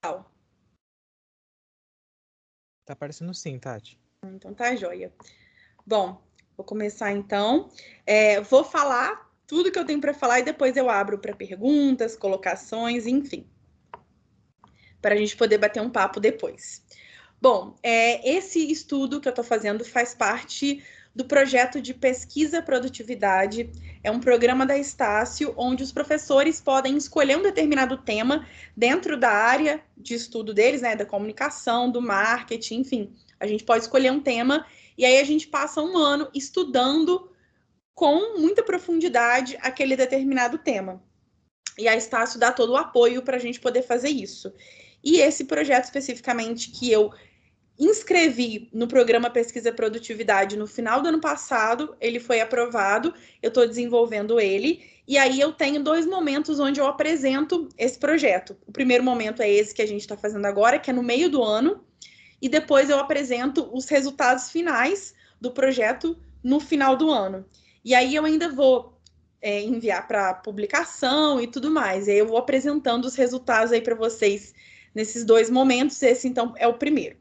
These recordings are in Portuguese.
Tá aparecendo sim, Tati. Então tá joia. Bom, vou começar então. Vou falar tudo que eu tenho para falar e depois eu abro para perguntas, colocações, enfim, para a gente poder bater um papo depois. Bom, esse estudo que eu estou fazendo faz parte do projeto de pesquisa produtividade. É um programa da Estácio, onde os professores podem escolher um determinado tema dentro da área de estudo deles, né, da comunicação, do marketing, enfim. A gente pode escolher um tema e aí a gente passa um ano estudando com muita profundidade aquele determinado tema. E a Estácio dá todo o apoio para a gente poder fazer isso. E esse projeto especificamente que eu inscrevi no programa Pesquisa Produtividade no final do ano passado, ele foi aprovado, eu estou desenvolvendo ele, e aí eu tenho 2 momentos onde eu apresento esse projeto. O primeiro momento é esse que a gente está fazendo agora, que é no meio do ano, e depois eu apresento os resultados finais do projeto no final do ano. E aí eu ainda vou enviar para publicação e tudo mais, e aí eu vou apresentando os resultados aí para vocês nesses 2 momentos, esse então é o primeiro.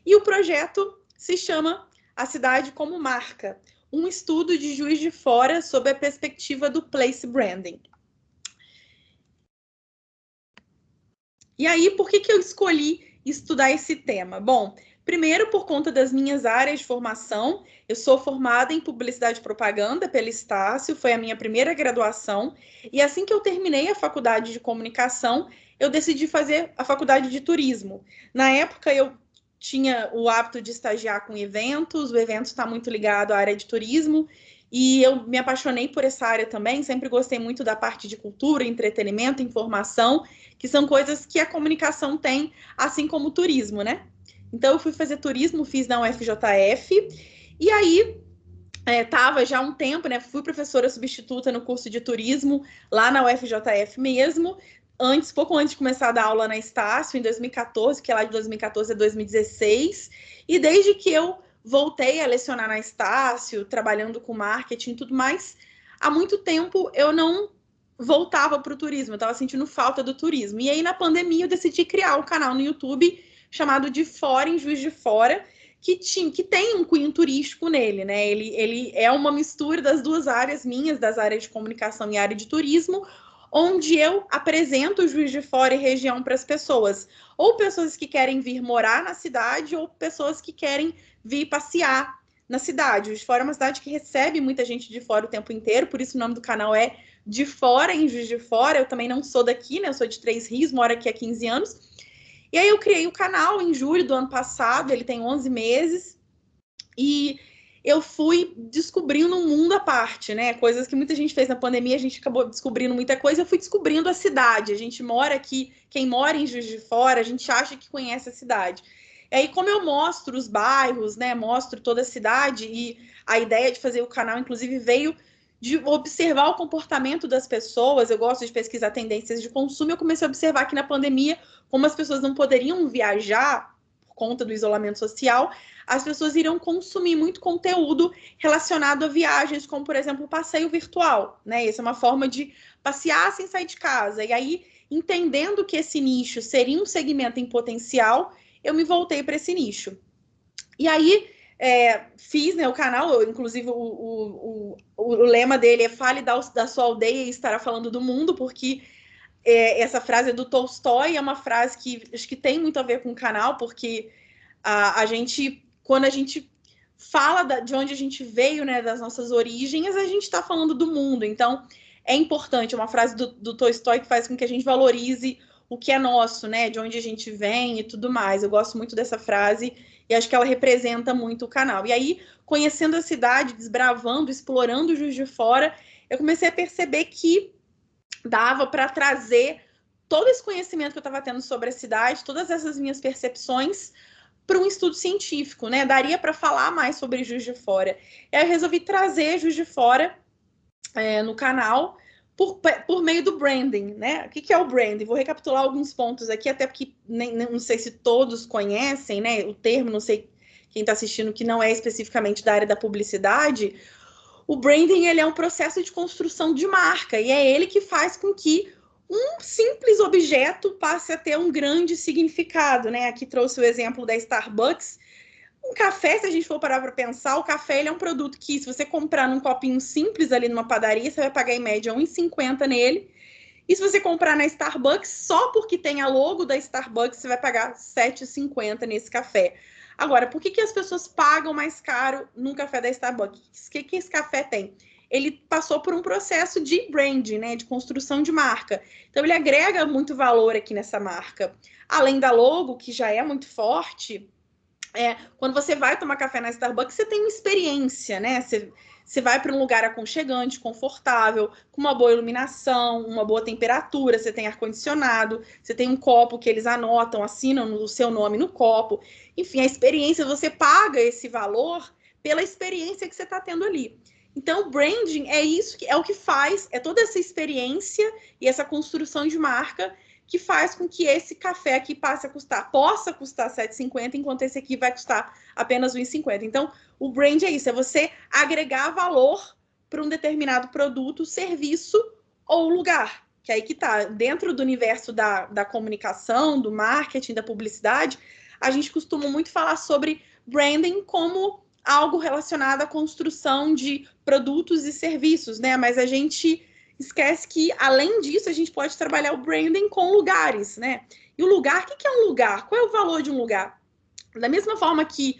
E o projeto se chama A Cidade como Marca, um estudo de Juiz de Fora sob a perspectiva do place branding. E aí, por que eu escolhi estudar esse tema? Bom, primeiro por conta das minhas áreas de formação. Eu sou formada em Publicidade e Propaganda pela Estácio, foi a minha primeira graduação. E assim que eu terminei a faculdade de Comunicação, eu decidi fazer a faculdade de Turismo. Na época, eu tinha o hábito de estagiar com eventos, o evento está muito ligado à área de turismo, e eu me apaixonei por essa área também, sempre gostei muito da parte de cultura, entretenimento, informação, que são coisas que a comunicação tem, assim como o turismo, né? Então eu fui fazer turismo, fiz na UFJF, e aí estava já há um tempo, né? Fui professora substituta no curso de turismo lá na UFJF mesmo, pouco antes de começar a dar aula na Estácio, em 2014, que é lá de 2014 a 2016, e desde que eu voltei a lecionar na Estácio, trabalhando com marketing e tudo mais, há muito tempo eu não voltava para o turismo, eu estava sentindo falta do turismo. E aí, na pandemia, eu decidi criar um canal no YouTube chamado De Fora em Juiz de Fora, que tem um cunho turístico nele, né? Ele é uma mistura das duas áreas minhas, das áreas de comunicação e área de turismo, onde eu apresento o Juiz de Fora e região para as pessoas, ou pessoas que querem vir morar na cidade, ou pessoas que querem vir passear na cidade. Juiz de Fora é uma cidade que recebe muita gente de fora o tempo inteiro, por isso o nome do canal é De Fora em Juiz de Fora. Eu também não sou daqui, né? Eu sou de Três Rios, moro aqui há 15 anos. E aí eu criei o canal em julho do ano passado, ele tem 11 meses, e eu fui descobrindo um mundo à parte, né? Coisas que muita gente fez na pandemia, a gente acabou descobrindo muita coisa, eu fui descobrindo a cidade. A gente mora aqui, quem mora em Juiz de Fora, a gente acha que conhece a cidade. E aí, como eu mostro os bairros, né? Mostro toda a cidade, e a ideia de fazer o canal, inclusive, veio de observar o comportamento das pessoas. Eu gosto de pesquisar tendências de consumo. Eu comecei a observar que na pandemia, como as pessoas não poderiam viajar por conta do isolamento social, as pessoas iriam consumir muito conteúdo relacionado a viagens, como, por exemplo, o passeio virtual, né? Essa é uma forma de passear sem sair de casa. E aí, entendendo que esse nicho seria um segmento em potencial, eu me voltei para esse nicho. E aí, fiz, né, o canal, inclusive o lema dele é fale da sua aldeia e estará falando do mundo, porque essa frase é do Tolstói, é uma frase que acho que tem muito a ver com o canal, porque a gente, quando a gente fala de onde a gente veio, né, das nossas origens, a gente está falando do mundo. Então, é importante, é uma frase do Tolstói que faz com que a gente valorize o que é nosso, né, de onde a gente vem e tudo mais. Eu gosto muito dessa frase e acho que ela representa muito o canal. E aí, conhecendo a cidade, desbravando, explorando o Juiz de Fora, eu comecei a perceber que dava para trazer todo esse conhecimento que eu estava tendo sobre a cidade, todas essas minhas percepções, para um estudo científico, né? Daria para falar mais sobre Juiz de Fora. E aí eu resolvi trazer Juiz de Fora no canal por meio do branding, né? O que é o branding? Vou recapitular alguns pontos aqui, até porque não sei se todos conhecem, né? O termo, não sei quem está assistindo que não é especificamente da área da publicidade. O branding, ele é um processo de construção de marca, e é ele que faz com que um simples objeto passe a ter um grande significado, né? Aqui trouxe o exemplo da Starbucks. Um café, se a gente for parar para pensar, o café ele é um produto que, se você comprar num copinho simples ali numa padaria, você vai pagar em média R$1,50 nele. E se você comprar na Starbucks, só porque tem a logo da Starbucks, você vai pagar R$7,50 nesse café. Agora, por que as pessoas pagam mais caro num café da Starbucks? O que esse café tem? Ele passou por um processo de branding, né, de construção de marca. Então, ele agrega muito valor aqui nessa marca. Além da logo, que já é muito forte, quando você vai tomar café na Starbucks, você tem uma experiência, né? Você vai para um lugar aconchegante, confortável, com uma boa iluminação, uma boa temperatura, você tem ar-condicionado, você tem um copo que eles anotam, assinam o seu nome no copo. Enfim, a experiência, você paga esse valor pela experiência que você está tendo ali. Então, branding é isso, é o que faz, é toda essa experiência e essa construção de marca que faz com que esse café aqui possa custar R$7,50, enquanto esse aqui vai custar apenas R$1,50. Então, o brand é isso, é você agregar valor para um determinado produto, serviço ou lugar. Que aí que tá, dentro do universo da comunicação, do marketing, da publicidade, a gente costuma muito falar sobre branding como algo relacionado à construção de produtos e serviços, né? Mas a gente esquece que, além disso, a gente pode trabalhar o branding com lugares, né? E o lugar, o que é um lugar? Qual é o valor de um lugar? Da mesma forma que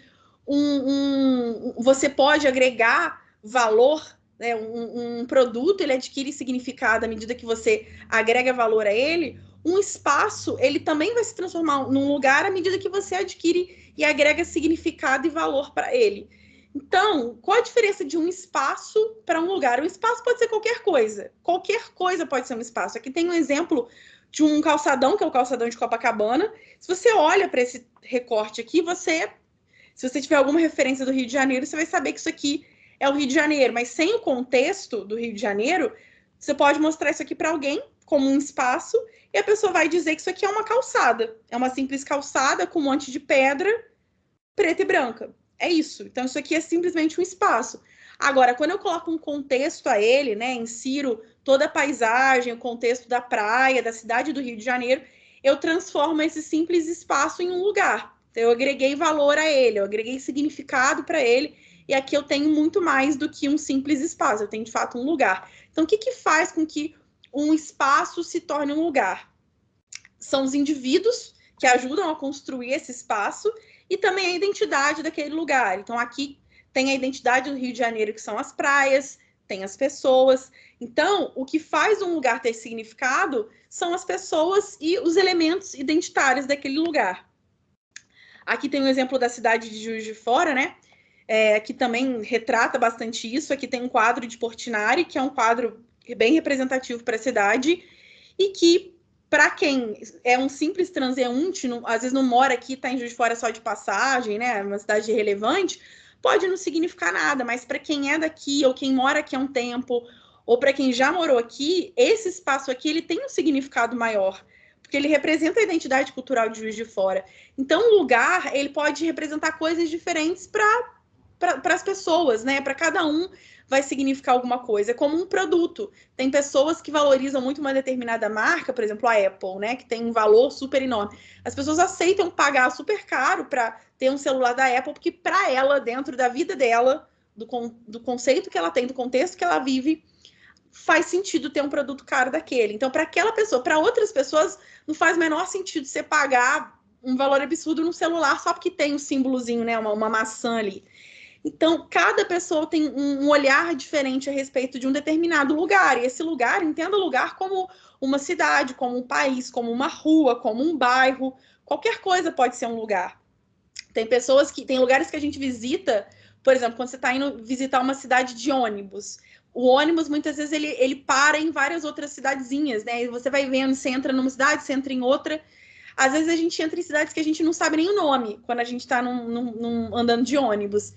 você pode agregar valor, né? Um produto, ele adquire significado à medida que você agrega valor a ele. Um espaço, ele também vai se transformar num lugar à medida que você adquire e agrega significado e valor para ele. Então, qual a diferença de um espaço para um lugar? Um espaço pode ser qualquer coisa. Qualquer coisa pode ser um espaço. Aqui tem um exemplo de um calçadão, que é o calçadão de Copacabana. Se você olha para esse recorte aqui, se você tiver alguma referência do Rio de Janeiro, você vai saber que isso aqui é o Rio de Janeiro. Mas sem o contexto do Rio de Janeiro, você pode mostrar isso aqui para alguém como um espaço e a pessoa vai dizer que isso aqui é uma calçada. É uma simples calçada com um monte de pedra preta e branca. É isso. Então, isso aqui é simplesmente um espaço. Agora, quando eu coloco um contexto a ele, né, insiro toda a paisagem, o contexto da praia, da cidade do Rio de Janeiro, eu transformo esse simples espaço em um lugar. Então, eu agreguei valor a ele, eu agreguei significado para ele, e aqui eu tenho muito mais do que um simples espaço, eu tenho, de fato, um lugar. Então, o que faz com que um espaço se torne um lugar? São os indivíduos que ajudam a construir esse espaço e também a identidade daquele lugar. Então, aqui tem a identidade do Rio de Janeiro, que são as praias, tem as pessoas. Então, o que faz um lugar ter significado são as pessoas e os elementos identitários daquele lugar. Aqui tem um exemplo da cidade de Juiz de Fora, né? Que também retrata bastante isso. Aqui tem um quadro de Portinari, que é um quadro bem representativo para a cidade, e que, para quem é um simples transeunte, às vezes não mora aqui, está em Juiz de Fora só de passagem, né? Uma cidade irrelevante, pode não significar nada, mas para quem é daqui, ou quem mora aqui há um tempo, ou para quem já morou aqui, esse espaço aqui ele tem um significado maior, porque ele representa a identidade cultural de Juiz de Fora. Então, o lugar, ele pode representar coisas diferentes para as pessoas, né? Para cada um vai significar alguma coisa. É como um produto. Tem pessoas que valorizam muito uma determinada marca, por exemplo, a Apple, né? Que tem um valor super enorme. As pessoas aceitam pagar super caro para ter um celular da Apple, porque para ela, dentro da vida dela, do conceito que ela tem, do contexto que ela vive, faz sentido ter um produto caro daquele. Então, para aquela pessoa, para outras pessoas, não faz o menor sentido você pagar um valor absurdo no celular só porque tem um símbolozinho, né? Uma maçã ali. Então, cada pessoa tem um olhar diferente a respeito de um determinado lugar. E esse lugar, entenda o lugar como uma cidade, como um país, como uma rua, como um bairro. Qualquer coisa pode ser um lugar. Tem lugares que a gente visita, por exemplo, quando você está indo visitar uma cidade de ônibus. O ônibus, muitas vezes, ele para em várias outras cidadezinhas, né? E você vai vendo, você entra numa cidade, você entra em outra. Às vezes a gente entra em cidades que a gente não sabe nem o nome, quando a gente está andando de ônibus.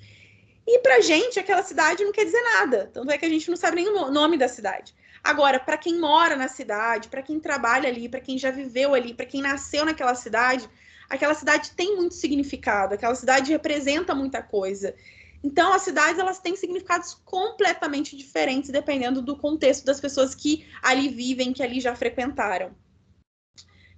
E pra gente, aquela cidade não quer dizer nada. Tanto é que a gente não sabe nem o nome da cidade. Agora, para quem mora na cidade, para quem trabalha ali, para quem já viveu ali, para quem nasceu naquela cidade, aquela cidade tem muito significado, aquela cidade representa muita coisa. Então, as cidades, elas têm significados completamente diferentes, dependendo do contexto das pessoas que ali vivem, que ali já frequentaram.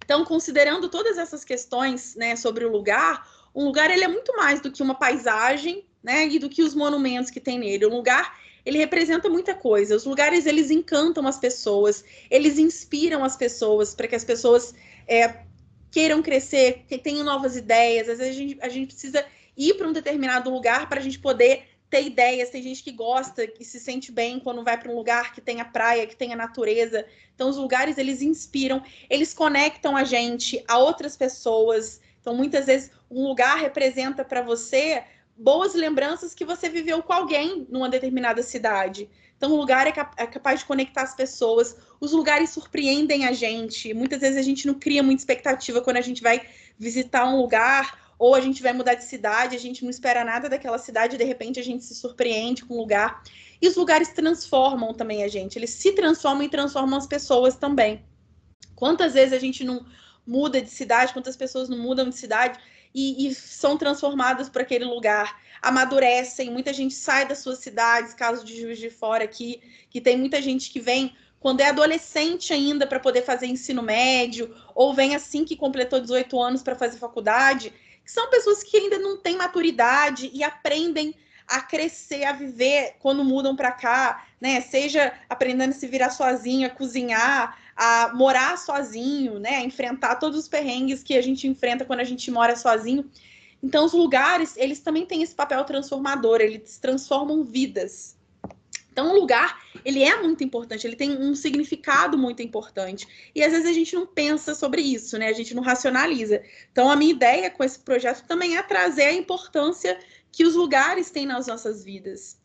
Então, considerando todas essas questões, né, sobre o lugar, um lugar ele é muito mais do que uma paisagem, né, e do que os monumentos que tem nele. O lugar, ele representa muita coisa. Os lugares, eles encantam as pessoas, eles inspiram as pessoas para que as pessoas queiram crescer, que tenham novas ideias. Às vezes a gente precisa ir para um determinado lugar para a gente poder ter ideias. Tem gente que gosta, que se sente bem quando vai para um lugar que tenha praia, que tenha natureza. Então, os lugares, eles inspiram, eles conectam a gente a outras pessoas. Então, muitas vezes, um lugar representa para você boas lembranças que você viveu com alguém numa determinada cidade. Então, o lugar é capaz de conectar as pessoas. Os lugares surpreendem a gente. Muitas vezes a gente não cria muita expectativa quando a gente vai visitar um lugar ou a gente vai mudar de cidade, a gente não espera nada daquela cidade, de repente a gente se surpreende com o lugar. E os lugares transformam também a gente. Eles se transformam e transformam as pessoas também. Quantas vezes a gente não muda de cidade, quantas pessoas não mudam de cidade e são transformadas por aquele lugar, amadurecem, muita gente sai das suas cidades, caso de Juiz de Fora aqui, que tem muita gente que vem quando é adolescente ainda para poder fazer ensino médio, ou vem assim que completou 18 anos para fazer faculdade, que são pessoas que ainda não têm maturidade e aprendem a crescer, a viver quando mudam para cá, né? Seja aprendendo a se virar sozinho, a cozinhar, a morar sozinho, né? A enfrentar todos os perrengues que a gente enfrenta quando a gente mora sozinho. Então, os lugares, eles também têm esse papel transformador, eles transformam vidas. Então, o lugar, ele é muito importante, ele tem um significado muito importante. E, às vezes, a gente não pensa sobre isso, né? A gente não racionaliza. Então, a minha ideia com esse projeto também é trazer a importância que os lugares têm nas nossas vidas.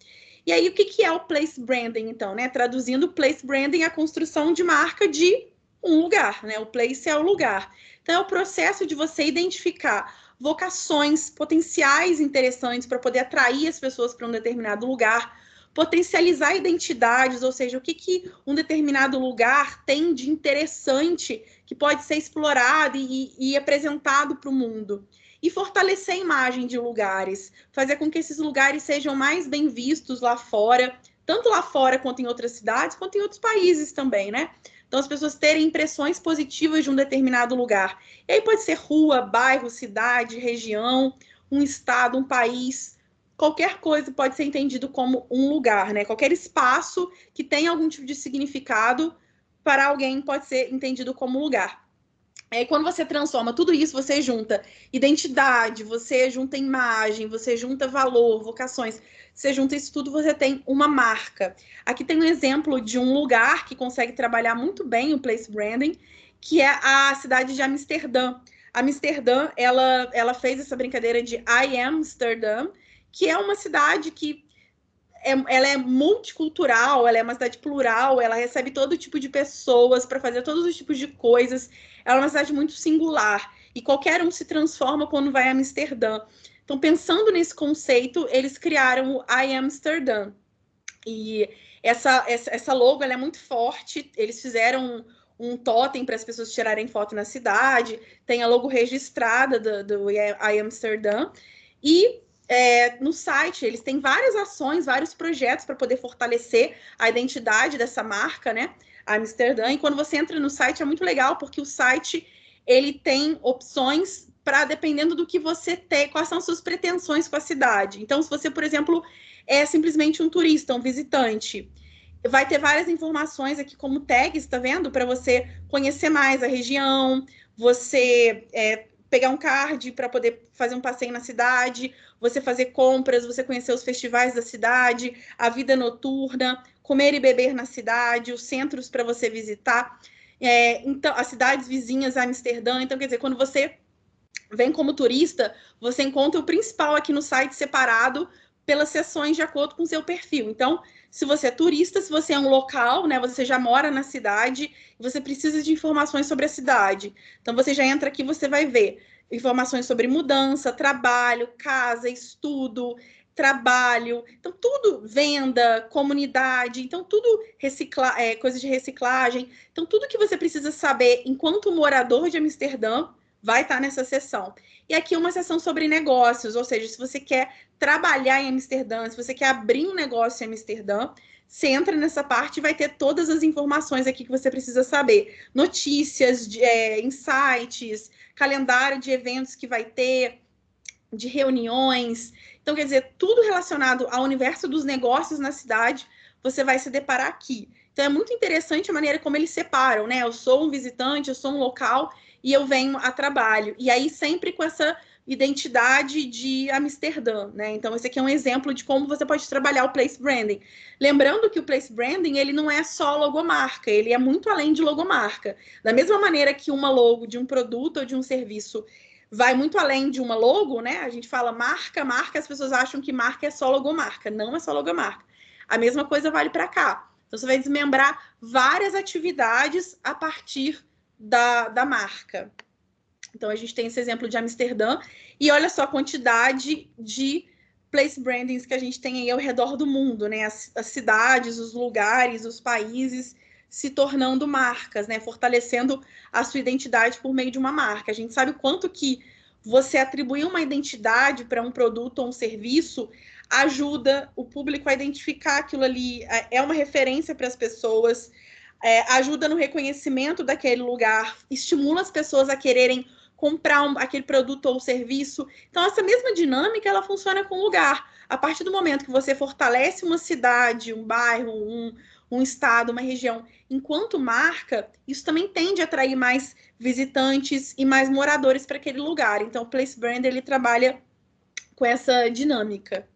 E aí, o que é o place branding, então, né? Traduzindo, place branding é a construção de marca de um lugar, né? O place é o lugar. Então, é o processo de você identificar vocações potenciais interessantes para poder atrair as pessoas para um determinado lugar, potencializar identidades, ou seja, o que um determinado lugar tem de interessante que pode ser explorado e apresentado para o mundo. E fortalecer a imagem de lugares, fazer com que esses lugares sejam mais bem vistos lá fora, tanto lá fora quanto em outras cidades, quanto em outros países também, né? Então, as pessoas terem impressões positivas de um determinado lugar. E aí pode ser rua, bairro, cidade, região, um estado, um país. Qualquer coisa pode ser entendido como um lugar, né? Qualquer espaço que tenha algum tipo de significado para alguém pode ser entendido como lugar. Quando você transforma tudo isso, você junta identidade, você junta imagem, você junta valor, vocações, você junta isso tudo, você tem uma marca. Aqui tem um exemplo de um lugar que consegue trabalhar muito bem o place branding, que é a cidade de Amsterdã. Amsterdã, ela fez essa brincadeira de I am Amsterdam, que é uma cidade que ela é multicultural, ela é uma cidade plural, ela recebe todo tipo de pessoas para fazer todos os tipos de coisas. Ela é uma cidade muito singular e qualquer um se transforma quando vai a Amsterdã. Então, pensando nesse conceito, eles criaram o I Am Amsterdam. E essa logo ela é muito forte. Eles fizeram um totem para as pessoas tirarem foto na cidade. Tem a logo registrada do I Am Amsterdam. E no site, eles têm várias ações, vários projetos para poder fortalecer a identidade dessa marca, né? Amsterdã. E quando você entra no site, é muito legal, porque o site ele tem opções para, dependendo do que você tem, quais são as suas pretensões com a cidade. Então, se você, por exemplo, é simplesmente um turista, um visitante, vai ter várias informações aqui como tags, tá vendo? Para você conhecer mais a região, você pegar um card para poder fazer um passeio na cidade, você fazer compras, você conhecer os festivais da cidade, a vida noturna, comer e beber na cidade, os centros para você visitar, então as cidades vizinhas a Amsterdã. Então, quer dizer, quando você vem como turista, você encontra o principal aqui no site separado pelas seções de acordo com o seu perfil. Então, se você é turista, se você é um local, né, você já mora na cidade, você precisa de informações sobre a cidade. Então, você já entra aqui, você vai ver informações sobre mudança, trabalho, casa, estudo, trabalho, então tudo, venda, comunidade, então tudo coisas de reciclagem. Então, tudo que você precisa saber enquanto morador de Amsterdã vai estar nessa sessão. E aqui uma sessão sobre negócios, ou seja, se você quer trabalhar em Amsterdã, se você quer abrir um negócio em Amsterdã, você entra nessa parte e vai ter todas as informações aqui que você precisa saber. Notícias, insights, calendário de eventos que vai ter, de reuniões. Então, quer dizer, tudo relacionado ao universo dos negócios na cidade, você vai se deparar aqui. Então, é muito interessante a maneira como eles separam, né? Eu sou um visitante, eu sou um local e eu venho a trabalho. E aí, sempre com essa identidade de Amsterdã, né? Então, esse aqui é um exemplo de como você pode trabalhar o place branding. Lembrando que o place branding, ele não é só logomarca, ele é muito além de logomarca. Da mesma maneira que uma logo de um produto ou de um serviço vai muito além de uma logo, né? A gente fala marca, as pessoas acham que marca é só logomarca. Não é só logomarca. A mesma coisa vale para cá. Então, você vai desmembrar várias atividades a partir da marca. Então, a gente tem esse exemplo de Amsterdã. E olha só a quantidade de place brandings que a gente tem aí ao redor do mundo, né? As cidades, os lugares, os países se tornando marcas, né? Fortalecendo a sua identidade por meio de uma marca. A gente sabe o quanto que você atribuir uma identidade para um produto ou um serviço ajuda o público a identificar aquilo ali, é uma referência para as pessoas, ajuda no reconhecimento daquele lugar, estimula as pessoas a quererem comprar aquele produto ou serviço. Então, essa mesma dinâmica, ela funciona com o lugar. A partir do momento que você fortalece uma cidade, um bairro, um estado, uma região, enquanto marca, isso também tende a atrair mais visitantes e mais moradores para aquele lugar. Então, o Place Brand, ele trabalha com essa dinâmica.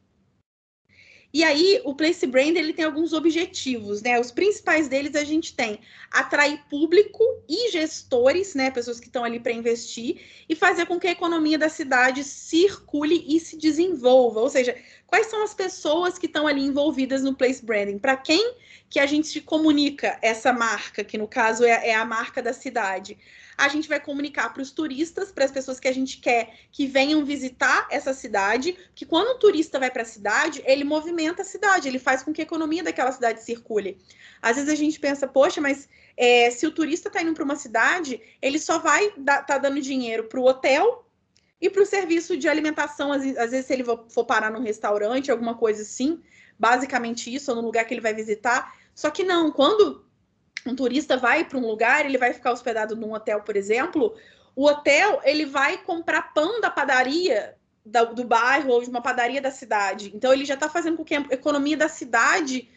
E aí, o Place Brand, ele tem alguns objetivos, né? Os principais deles a gente tem atrair público e gestores, né? Pessoas que estão ali para investir e fazer com que a economia da cidade circule e se desenvolva. Ou seja, quais são as pessoas que estão ali envolvidas no Place Branding? Para quem que a gente comunica essa marca, que no caso é a marca da cidade? A gente vai comunicar para os turistas, para as pessoas que a gente quer que venham visitar essa cidade, que quando um turista vai para a cidade, ele movimenta a cidade, ele faz com que a economia daquela cidade circule. Às vezes a gente pensa, poxa, mas se o turista está indo para uma cidade, ele só vai tá dando dinheiro para o hotel e para o serviço de alimentação, às vezes se ele for parar num restaurante, alguma coisa assim, basicamente isso, ou no lugar que ele vai visitar. Só que não, quando um turista vai para um lugar, ele vai ficar hospedado num hotel, por exemplo, o hotel, ele vai comprar pão da padaria do bairro ou de uma padaria da cidade. Então, ele já está fazendo com que a economia da cidade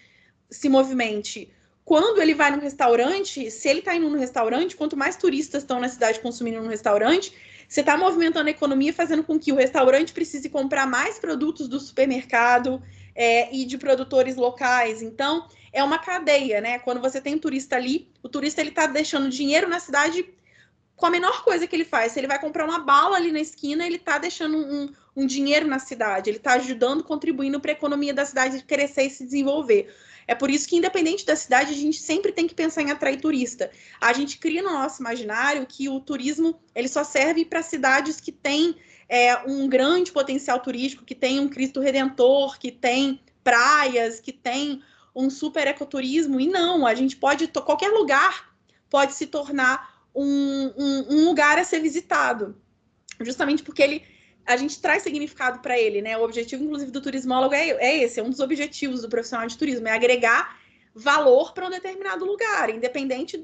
se movimente. Quando ele vai num restaurante, se ele está indo num restaurante, quanto mais turistas estão na cidade consumindo num restaurante, você está movimentando a economia, fazendo com que o restaurante precise comprar mais produtos do supermercado e de produtores locais. Então, é uma cadeia, né? Quando você tem um turista ali, o turista ele tá deixando dinheiro na cidade com a menor coisa que ele faz. Se ele vai comprar uma bala ali na esquina, ele tá deixando um dinheiro na cidade, ele tá ajudando, contribuindo para a economia da cidade crescer e se desenvolver. É por isso que, independente da cidade, a gente sempre tem que pensar em atrair turista. A gente cria no nosso imaginário que o turismo ele só serve para cidades que têm um grande potencial turístico, que tem um Cristo Redentor, que tem praias, que tem um super ecoturismo. E não, a gente pode, qualquer lugar pode se tornar um lugar a ser visitado, justamente porque a gente traz significado para ele, né? O objetivo, inclusive, do turismólogo é esse, é um dos objetivos do profissional de turismo, é agregar valor para um determinado lugar, independente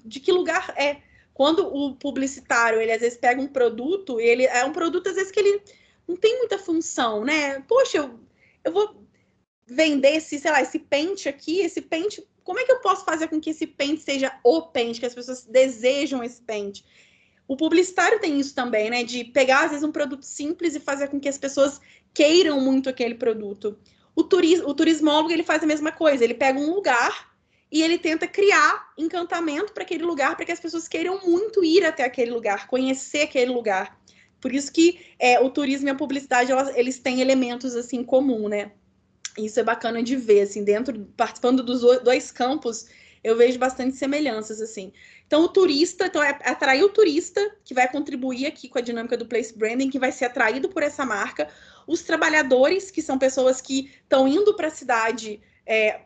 de que lugar é. Quando o publicitário, ele às vezes pega um produto, ele é um produto, às vezes, que ele não tem muita função, né? Poxa, eu vou vender esse pente aqui, esse pente, como é que eu posso fazer com que esse pente seja o pente, que as pessoas desejam esse pente? O publicitário tem isso também, né? De pegar, às vezes, um produto simples e fazer com que as pessoas queiram muito aquele produto. O turismólogo, ele faz a mesma coisa. Ele pega um lugar e ele tenta criar encantamento para aquele lugar, para que as pessoas queiram muito ir até aquele lugar, conhecer aquele lugar. Por isso que o turismo e a publicidade, eles têm elementos, assim, em comum, né? Isso é bacana de ver, assim, participando dos dois campos, eu vejo bastante semelhanças, assim. Então, o turista, então é atrair o turista, que vai contribuir aqui com a dinâmica do place branding, que vai ser atraído por essa marca. Os trabalhadores, que são pessoas que estão indo para a cidade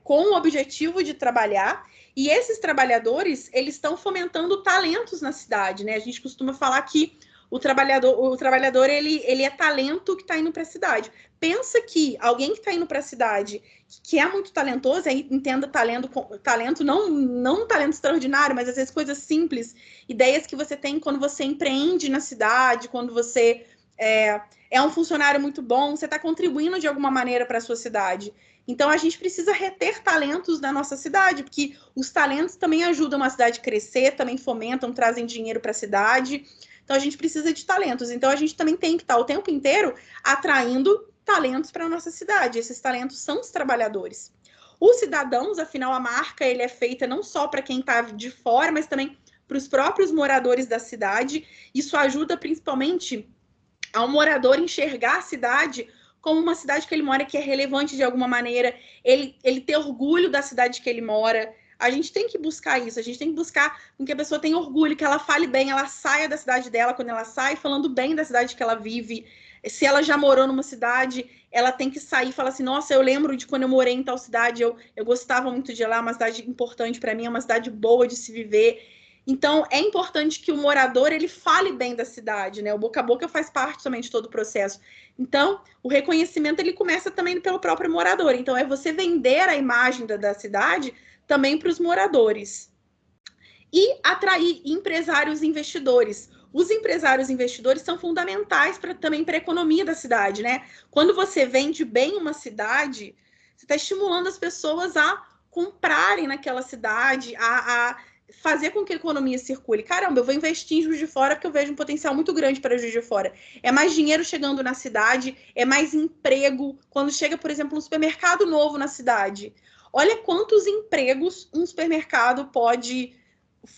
com o objetivo de trabalhar. E esses trabalhadores, eles estão fomentando talentos na cidade, né? A gente costuma falar que o trabalhador ele é talento que está indo para a cidade. Pensa que alguém que está indo para a cidade, que é muito talentoso, aí entenda talento não um talento extraordinário, mas às vezes coisas simples, ideias que você tem quando você empreende na cidade, quando você é um funcionário muito bom, você está contribuindo de alguma maneira para a sua cidade. Então, a gente precisa reter talentos na nossa cidade, porque os talentos também ajudam a cidade a crescer, também fomentam, trazem dinheiro para a cidade. Então, a gente precisa de talentos. Então, a gente também tem que estar o tempo inteiro atraindo talentos para a nossa cidade. Esses talentos são os trabalhadores. Os cidadãos, afinal, a marca ele é feita não só para quem está de fora, mas também para os próprios moradores da cidade. Isso ajuda principalmente ao morador enxergar a cidade como uma cidade que ele mora que é relevante de alguma maneira, ele ter orgulho da cidade que ele mora. A gente tem que buscar isso, a gente tem que buscar com que a pessoa tenha orgulho, que ela fale bem, ela saia da cidade dela quando ela sai, falando bem da cidade que ela vive. Se ela já morou numa cidade, ela tem que sair e falar assim, nossa, eu lembro de quando eu morei em tal cidade, eu gostava muito de lá, uma cidade importante para mim, é uma cidade boa de se viver. Então, é importante que o morador ele fale bem da cidade, né? O boca a boca faz parte também de todo o processo. Então, o reconhecimento ele começa também pelo próprio morador. Então, é você vender a imagem da cidade também para os moradores. E atrair empresários investidores. Os empresários investidores são fundamentais também para a economia da cidade, né? Quando você vende bem uma cidade, você está estimulando as pessoas a comprarem naquela cidade, a fazer com que a economia circule. Caramba, eu vou investir em Juiz de Fora porque eu vejo um potencial muito grande para Juiz de Fora. É mais dinheiro chegando na cidade, é mais emprego. Quando chega, por exemplo, um supermercado novo na cidade, olha quantos empregos um supermercado pode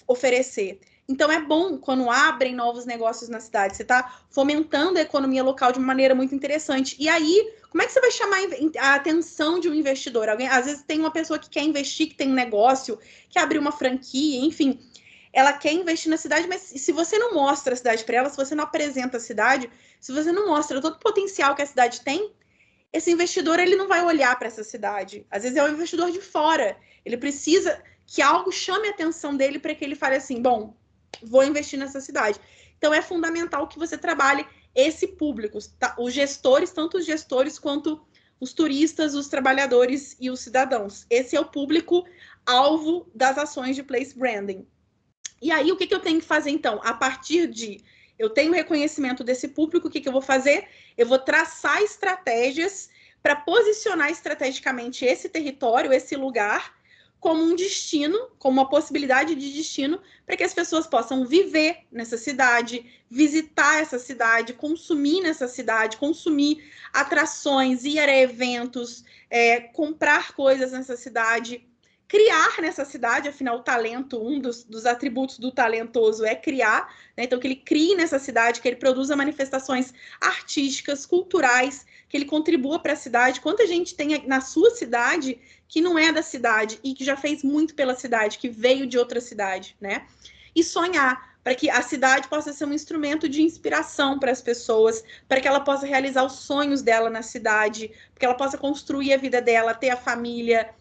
oferecer. Então, é bom quando abrem novos negócios na cidade. Você está fomentando a economia local de uma maneira muito interessante. E aí, como é que você vai chamar a atenção de um investidor? Às vezes tem uma pessoa que quer investir, que tem um negócio, que abriu uma franquia, enfim. Ela quer investir na cidade, mas se você não mostra a cidade para ela, se você não apresenta a cidade, se você não mostra todo o potencial que a cidade tem, esse investidor ele não vai olhar para essa cidade. Às vezes é um investidor de fora. Ele precisa que algo chame a atenção dele para que ele fale assim, bom, vou investir nessa cidade. Então, é fundamental que você trabalhe esse público, tá? Os gestores, tanto os gestores quanto os turistas, os trabalhadores e os cidadãos. Esse é o público-alvo das ações de place branding. E aí, o que eu tenho que fazer, então? A partir de eu tenho reconhecimento desse público, o que eu vou fazer? Eu vou traçar estratégias para posicionar estrategicamente esse território, esse lugar, como um destino, como uma possibilidade de destino, para que as pessoas possam viver nessa cidade, visitar essa cidade, consumir nessa cidade, consumir atrações, ir a eventos, comprar coisas nessa cidade, criar nessa cidade, afinal, o talento, um dos atributos do talentoso é criar, né? Então, que ele crie nessa cidade, que ele produza manifestações artísticas, culturais, que ele contribua para a cidade. Quanta gente tem na sua cidade que não é da cidade e que já fez muito pela cidade, que veio de outra cidade, né? E sonhar para que a cidade possa ser um instrumento de inspiração para as pessoas, para que ela possa realizar os sonhos dela na cidade, para que ela possa construir a vida dela, ter a família,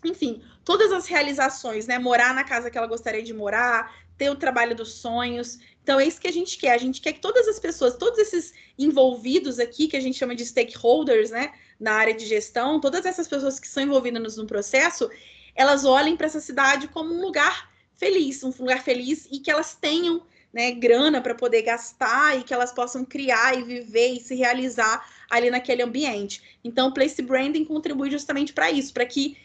enfim, todas as realizações, né? Morar na casa que ela gostaria de morar, ter o trabalho dos sonhos. Então, é isso que a gente quer. A gente quer que todas as pessoas, todos esses envolvidos aqui, que a gente chama de stakeholders, né? Na área de gestão, todas essas pessoas que são envolvidas no processo, elas olhem para essa cidade como um lugar feliz e que elas tenham, né, grana para poder gastar e que elas possam criar e viver e se realizar ali naquele ambiente. Então, o Place Branding contribui justamente para isso, para que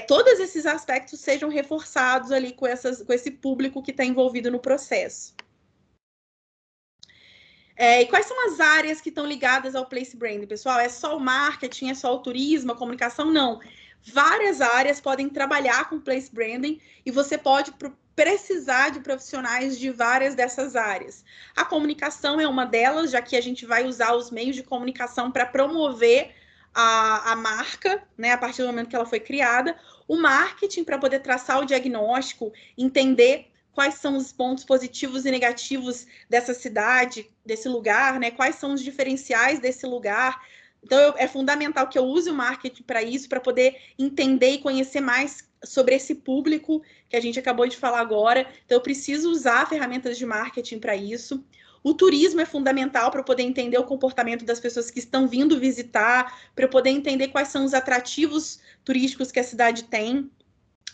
todos esses aspectos sejam reforçados ali com esse público que está envolvido no processo. E quais são as áreas que estão ligadas ao place branding, pessoal? É só o marketing, é só o turismo, a comunicação? Não. Várias áreas podem trabalhar com place branding e você pode precisar de profissionais de várias dessas áreas. A comunicação é uma delas, já que a gente vai usar os meios de comunicação para promover a marca, né, a partir do momento que ela foi criada. O marketing, para poder traçar o diagnóstico, entender quais são os pontos positivos e negativos dessa cidade, desse lugar, né? Quais são os diferenciais desse lugar. Então, é fundamental que eu use o marketing para isso, para poder entender e conhecer mais sobre esse público que a gente acabou de falar agora. Então, eu preciso usar ferramentas de marketing para isso. O turismo é fundamental para eu poder entender o comportamento das pessoas que estão vindo visitar, para eu poder entender quais são os atrativos turísticos que a cidade tem.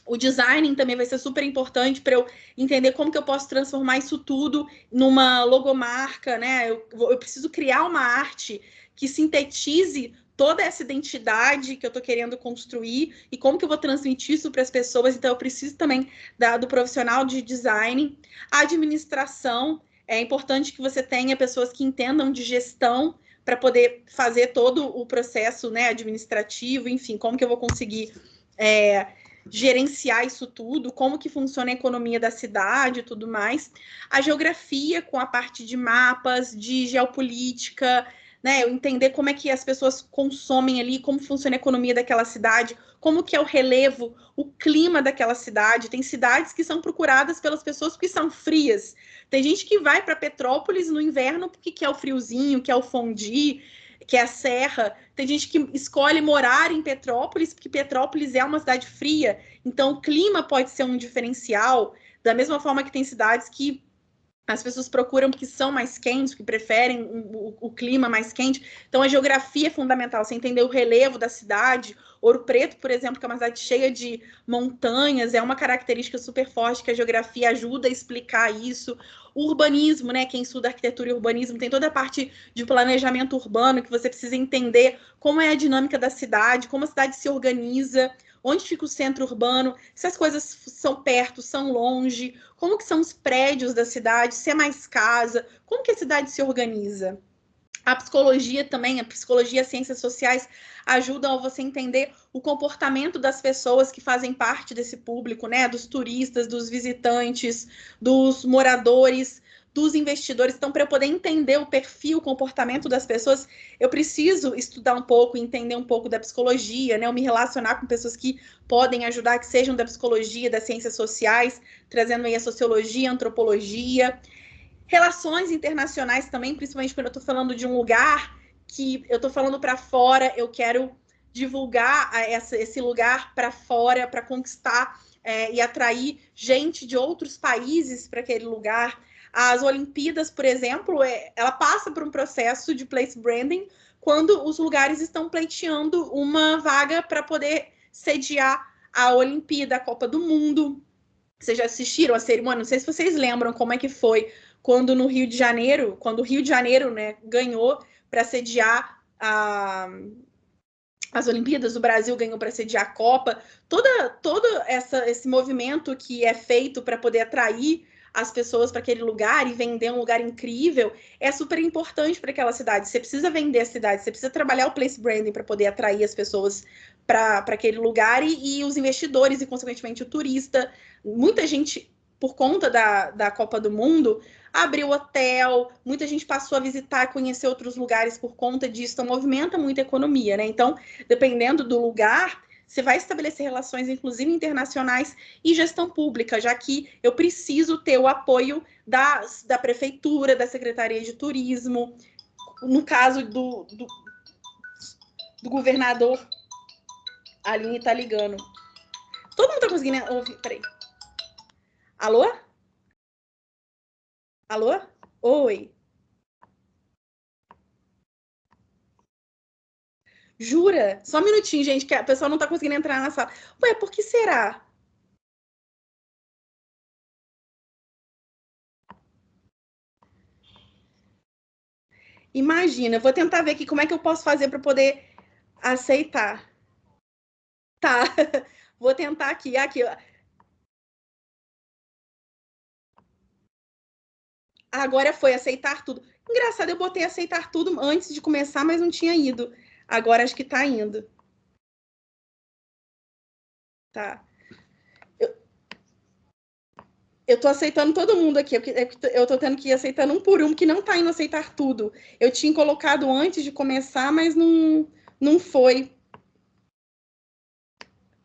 O design também vai ser super importante para eu entender como que eu posso transformar isso tudo numa logomarca, né? Eu preciso criar uma arte que sintetize toda essa identidade que eu estou querendo construir e como que eu vou transmitir isso para as pessoas. Então, eu preciso também do profissional de design. A administração, é importante que você tenha pessoas que entendam de gestão para poder fazer todo o processo, né, administrativo, enfim, como que eu vou conseguir gerenciar isso tudo, como que funciona a economia da cidade e tudo mais. A geografia, com a parte de mapas, de geopolítica, né? Eu entender como é que as pessoas consomem ali, como funciona a economia daquela cidade, como que é o relevo, o clima daquela cidade. Tem cidades que são procuradas pelas pessoas porque são frias. Tem gente que vai para Petrópolis no inverno porque quer o friozinho, quer o fondue, que é a Serra. Tem gente que escolhe morar em Petrópolis, porque Petrópolis é uma cidade fria, então o clima pode ser um diferencial, da mesma forma que tem cidades que as pessoas procuram porque são mais quentes, que preferem o clima mais quente. Então, a geografia é fundamental. Você entender o relevo da cidade. Ouro Preto, por exemplo, que é uma cidade cheia de montanhas, é uma característica super forte que a geografia ajuda a explicar isso. O urbanismo, né? Quem estuda arquitetura e urbanismo tem toda a parte de planejamento urbano que você precisa entender como é a dinâmica da cidade, como a cidade se organiza, onde fica o centro urbano, se as coisas são perto, são longe, como que são os prédios da cidade, se é mais casa, como que a cidade se organiza. A psicologia também, a psicologia e as ciências sociais ajudam a você entender o comportamento das pessoas que fazem parte desse público, né? Dos turistas, dos visitantes, dos moradores, dos investidores. Então, para eu poder entender o perfil, o comportamento das pessoas, eu preciso estudar um pouco, entender um pouco da psicologia, né? Eu me relacionar com pessoas que podem ajudar, que sejam da psicologia, das ciências sociais, trazendo aí a sociologia, a antropologia. Relações internacionais também, principalmente quando eu estou falando de um lugar que eu estou falando para fora, eu quero divulgar esse lugar para fora, para conquistar e atrair gente de outros países para aquele lugar. As Olimpíadas, por exemplo, ela passa por um processo de place branding quando os lugares estão pleiteando uma vaga para poder sediar a Olimpíada, a Copa do Mundo. Vocês já assistiram a cerimônia? Não sei se vocês lembram como é que foi quando no Rio de Janeiro, quando o Rio de Janeiro, né, ganhou para sediar as Olimpíadas, o Brasil ganhou para sediar a Copa. Todo esse movimento que é feito para poder atrair as pessoas para aquele lugar e vender um lugar incrível é super importante para aquela cidade. Você precisa vender a cidade, você precisa trabalhar o place branding para poder atrair as pessoas para aquele lugar e os investidores e, consequentemente, o turista. Muita gente, por conta da Copa do Mundo, abriu hotel, muita gente passou a visitar, conhecer outros lugares por conta disso, então movimenta muito a economia, né? Então, dependendo do lugar, você vai estabelecer relações, inclusive internacionais, e gestão pública, já que eu preciso ter o apoio da prefeitura, da Secretaria de Turismo, no caso do governador. A Aline tá ligando. Todo mundo tá conseguindo ouvir? Peraí. Alô? Alô? Oi. Jura? Só um minutinho, gente, que a pessoa não tá conseguindo entrar na sala. Ué, por que será? Imagina, eu vou tentar ver aqui como é que eu posso fazer para poder aceitar. Tá, vou tentar aqui. Aqui. Agora foi aceitar tudo. Engraçado, eu botei aceitar tudo antes de começar, mas não tinha ido. Agora acho que tá indo. Tá. Eu tô aceitando todo mundo aqui. Eu tô tendo que ir aceitando um por um, que não tá indo aceitar tudo. Eu tinha colocado antes de começar, mas não foi.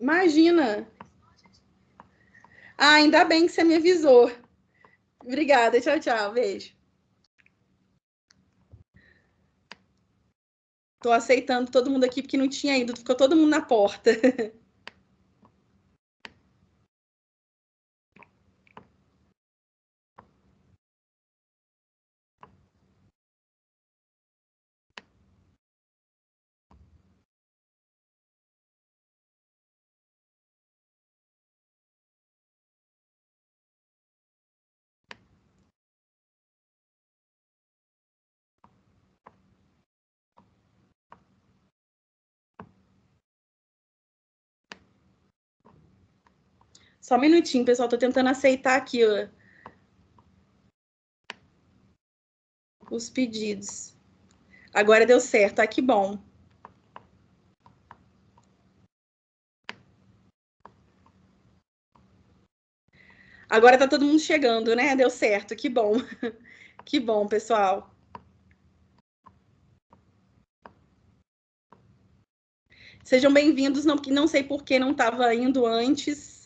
Imagina. Ah, ainda bem que você me avisou. Obrigada. Tchau, tchau. Beijo. Tô aceitando todo mundo aqui porque não tinha ido. Ficou todo mundo na porta. Só um minutinho, pessoal. Tô tentando aceitar aqui, ó, os pedidos. Agora deu certo. Ah, que bom. Agora tá todo mundo chegando, né? Deu certo. Que bom. Que bom, pessoal. Sejam bem-vindos. Não sei por que não estava indo antes.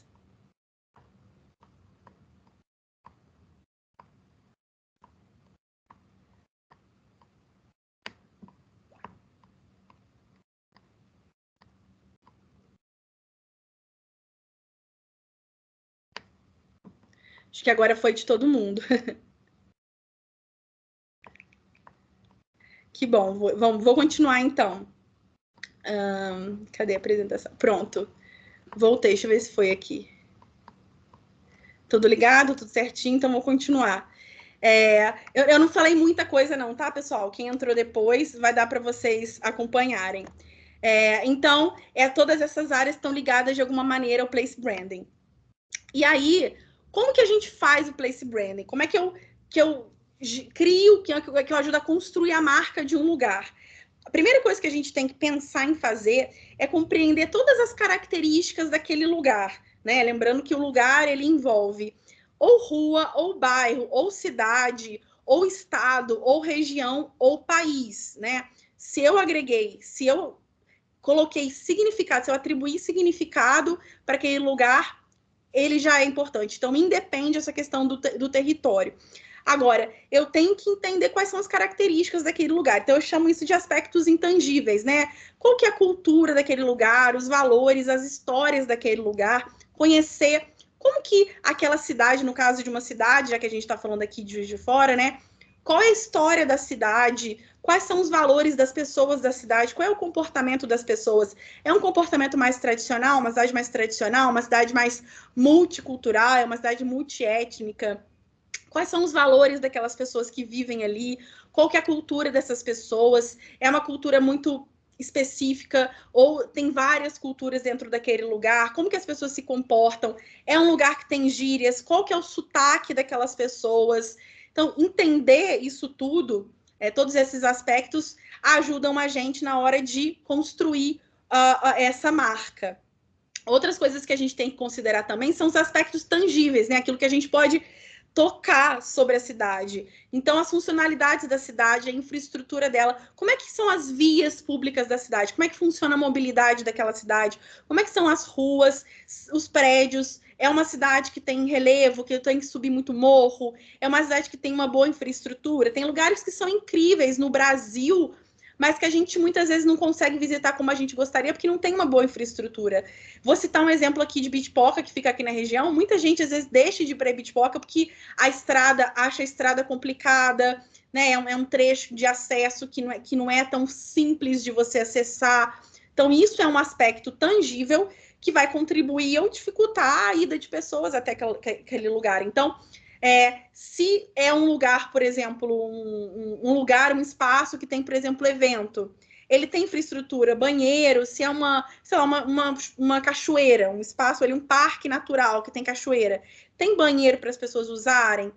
Acho que agora foi de todo mundo. Que bom. Vou continuar então. Cadê a apresentação? Pronto. Voltei. Deixa eu ver se foi aqui. Tudo ligado? Tudo certinho? Então vou continuar. Eu não falei muita coisa não, tá, pessoal? Quem entrou depois vai dar para vocês acompanharem. Então, todas essas áreas estão ligadas de alguma maneira ao place branding. E aí, como que a gente faz o place branding? Como é que eu crio, que eu ajudo a construir a marca de um lugar? A primeira coisa que a gente tem que pensar em fazer é compreender todas as características daquele lugar, né? Lembrando que o lugar, ele envolve ou rua, ou bairro, ou cidade, ou estado, ou região, ou país, né? Se eu coloquei significado, se eu atribuí significado para aquele lugar, ele já é importante. Então, independe essa questão do território. Agora, eu tenho que entender quais são as características daquele lugar. Então, eu chamo isso de aspectos intangíveis, né? Qual que é a cultura daquele lugar, os valores, as histórias daquele lugar, conhecer como que aquela cidade, no caso de uma cidade, já que a gente está falando aqui de Juiz de Fora, né? Qual é a história da cidade? Quais são os valores das pessoas da cidade? Qual é o comportamento das pessoas? É um comportamento mais tradicional, uma cidade mais tradicional, uma cidade mais multicultural, é uma cidade multiétnica? Quais são os valores daquelas pessoas que vivem ali? Qual que é a cultura dessas pessoas? É uma cultura muito específica ou tem várias culturas dentro daquele lugar? Como que as pessoas se comportam? É um lugar que tem gírias? Qual que é o sotaque daquelas pessoas? Então, entender isso tudo, todos esses aspectos, ajudam a gente na hora de construir essa marca. Outras coisas que a gente tem que considerar também são os aspectos tangíveis, né? Aquilo que a gente pode tocar sobre a cidade. Então, as funcionalidades da cidade, a infraestrutura dela, como é que são as vias públicas da cidade, como é que funciona a mobilidade daquela cidade, como é que são as ruas, os prédios. É uma cidade que tem relevo, que tem que subir muito morro, é uma cidade que tem uma boa infraestrutura, tem lugares que são incríveis no Brasil, mas que a gente muitas vezes não consegue visitar como a gente gostaria, porque não tem uma boa infraestrutura. Vou citar um exemplo aqui de Bitpoca, que fica aqui na região. Muita gente, às vezes, deixa de ir para Bitpoca porque acha a estrada complicada, né? É um trecho de acesso que não é tão simples de você acessar. Então, isso é um aspecto tangível que vai contribuir ou dificultar a ida de pessoas até aquele lugar. Então, se é um lugar, por exemplo, um lugar, um espaço que tem, por exemplo, evento, ele tem infraestrutura, banheiro, se é sei lá, uma cachoeira, um espaço ali, um parque natural que tem cachoeira, tem banheiro para as pessoas usarem,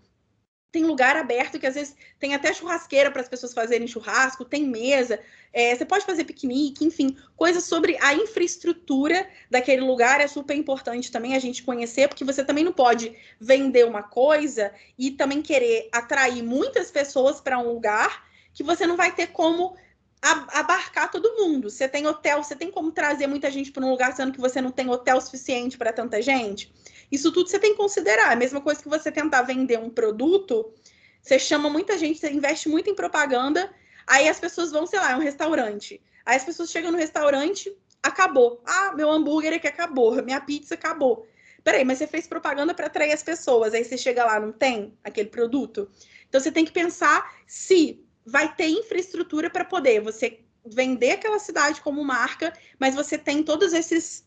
tem lugar aberto que às vezes tem até churrasqueira para as pessoas fazerem churrasco, tem mesa, você pode fazer piquenique, enfim, coisas sobre a infraestrutura daquele lugar é super importante também a gente conhecer, porque você também não pode vender uma coisa e também querer atrair muitas pessoas para um lugar que você não vai ter como abarcar todo mundo. Você tem hotel, você tem como trazer muita gente para um lugar, sendo que você não tem hotel suficiente para tanta gente? Isso tudo você tem que considerar. A mesma coisa que você tentar vender um produto, você chama muita gente, você investe muito em propaganda, aí as pessoas vão, sei lá, é um restaurante. Aí as pessoas chegam no restaurante, acabou. Ah, meu hambúrguer aqui acabou, minha pizza acabou. Peraí, mas você fez propaganda para atrair as pessoas, aí você chega lá, não tem aquele produto? Então você tem que pensar se vai ter infraestrutura para poder você vender aquela cidade como marca, mas você tem todos essa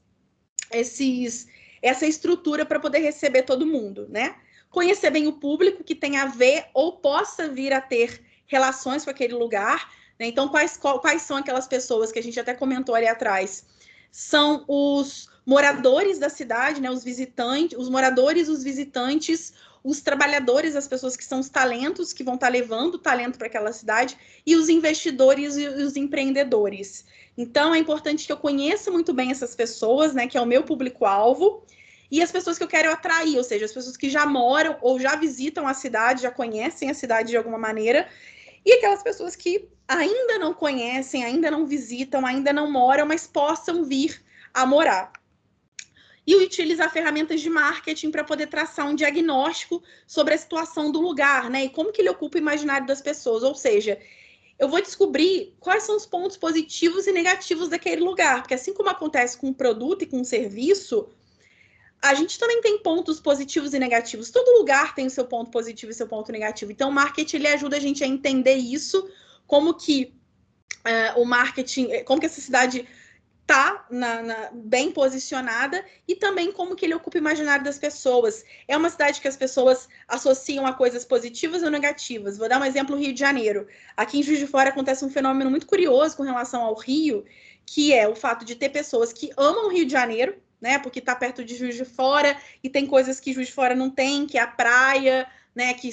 estrutura para poder receber todo mundo, né? Conhecer bem o público que tem a ver ou possa vir a ter relações com aquele lugar, né? Então, quais são aquelas pessoas que a gente até comentou ali atrás? São os moradores da cidade, né, os visitantes, os moradores, os visitantes, os trabalhadores, as pessoas que são os talentos, que vão estar levando o talento para aquela cidade, e os investidores e os empreendedores. Então, é importante que eu conheça muito bem essas pessoas, né, que é o meu público-alvo, e as pessoas que eu quero atrair, ou seja, as pessoas que já moram ou já visitam a cidade, já conhecem a cidade de alguma maneira, e aquelas pessoas que ainda não conhecem, ainda não visitam, ainda não moram, mas possam vir a morar. E utilizar ferramentas de marketing para poder traçar um diagnóstico sobre a situação do lugar, né? E como que ele ocupa o imaginário das pessoas. Ou seja, eu vou descobrir quais são os pontos positivos e negativos daquele lugar. Porque assim como acontece com um produto e com um serviço, a gente também tem pontos positivos e negativos. Todo lugar tem o seu ponto positivo e seu ponto negativo. Então, o marketing ele ajuda a gente a entender isso, como que o marketing, como que essa cidade está bem posicionada e também como que ele ocupa o imaginário das pessoas. É uma cidade que as pessoas associam a coisas positivas ou negativas. Vou dar um exemplo, Rio de Janeiro. Aqui em Juiz de Fora acontece um fenômeno muito curioso com relação ao Rio, que é o fato de ter pessoas que amam o Rio de Janeiro, né, porque está perto de Juiz de Fora e tem coisas que Juiz de Fora não tem, que é a praia, né, que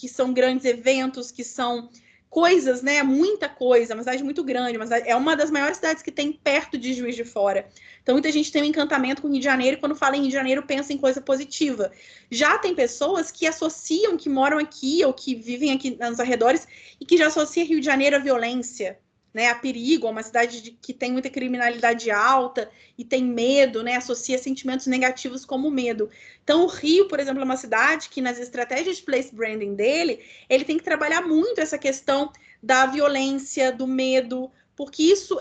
são grandes eventos, que são coisas, né? Muita coisa, uma cidade muito grande, mas é uma das maiores cidades que tem perto de Juiz de Fora. Então, muita gente tem um encantamento com o Rio de Janeiro e quando fala em Rio de Janeiro pensa em coisa positiva. Já tem pessoas que associam, que moram aqui ou que vivem aqui nos arredores e que já associam Rio de Janeiro à violência, né? A perigo, a uma cidade que tem muita criminalidade alta e tem medo, né? Associa sentimentos negativos como medo. Então, o Rio, por exemplo, é uma cidade que nas estratégias de place branding dele, ele tem que trabalhar muito essa questão da violência, do medo, porque isso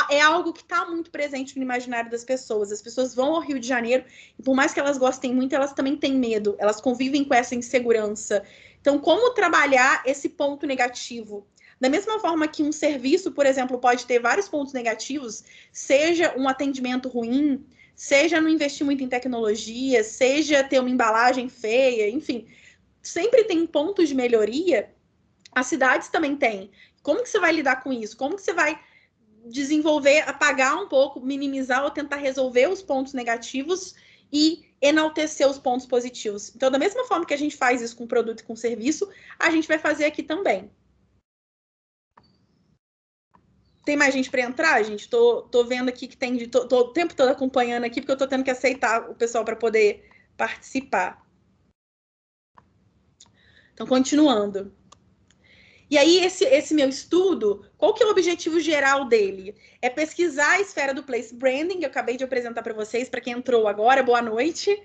é algo que está muito presente no imaginário das pessoas. As pessoas vão ao Rio de Janeiro e por mais que elas gostem muito, elas também têm medo, elas convivem com essa insegurança. Então, como trabalhar esse ponto negativo? Da mesma forma que um serviço, por exemplo, pode ter vários pontos negativos, seja um atendimento ruim, seja não investir muito em tecnologia, seja ter uma embalagem feia, enfim, sempre tem pontos de melhoria, as cidades também têm. Como que você vai lidar com isso? Como que você vai desenvolver, apagar um pouco, minimizar ou tentar resolver os pontos negativos e enaltecer os pontos positivos? Então, da mesma forma que a gente faz isso com produto e com serviço, a gente vai fazer aqui também. Tem mais gente para entrar, gente? Tô vendo aqui que tem, tô o tempo todo acompanhando aqui, porque eu tô tendo que aceitar o pessoal para poder participar. Então, continuando. E aí, esse meu estudo, qual que é o objetivo geral dele? É pesquisar a esfera do place branding, que eu acabei de apresentar para vocês, para quem entrou agora, boa noite.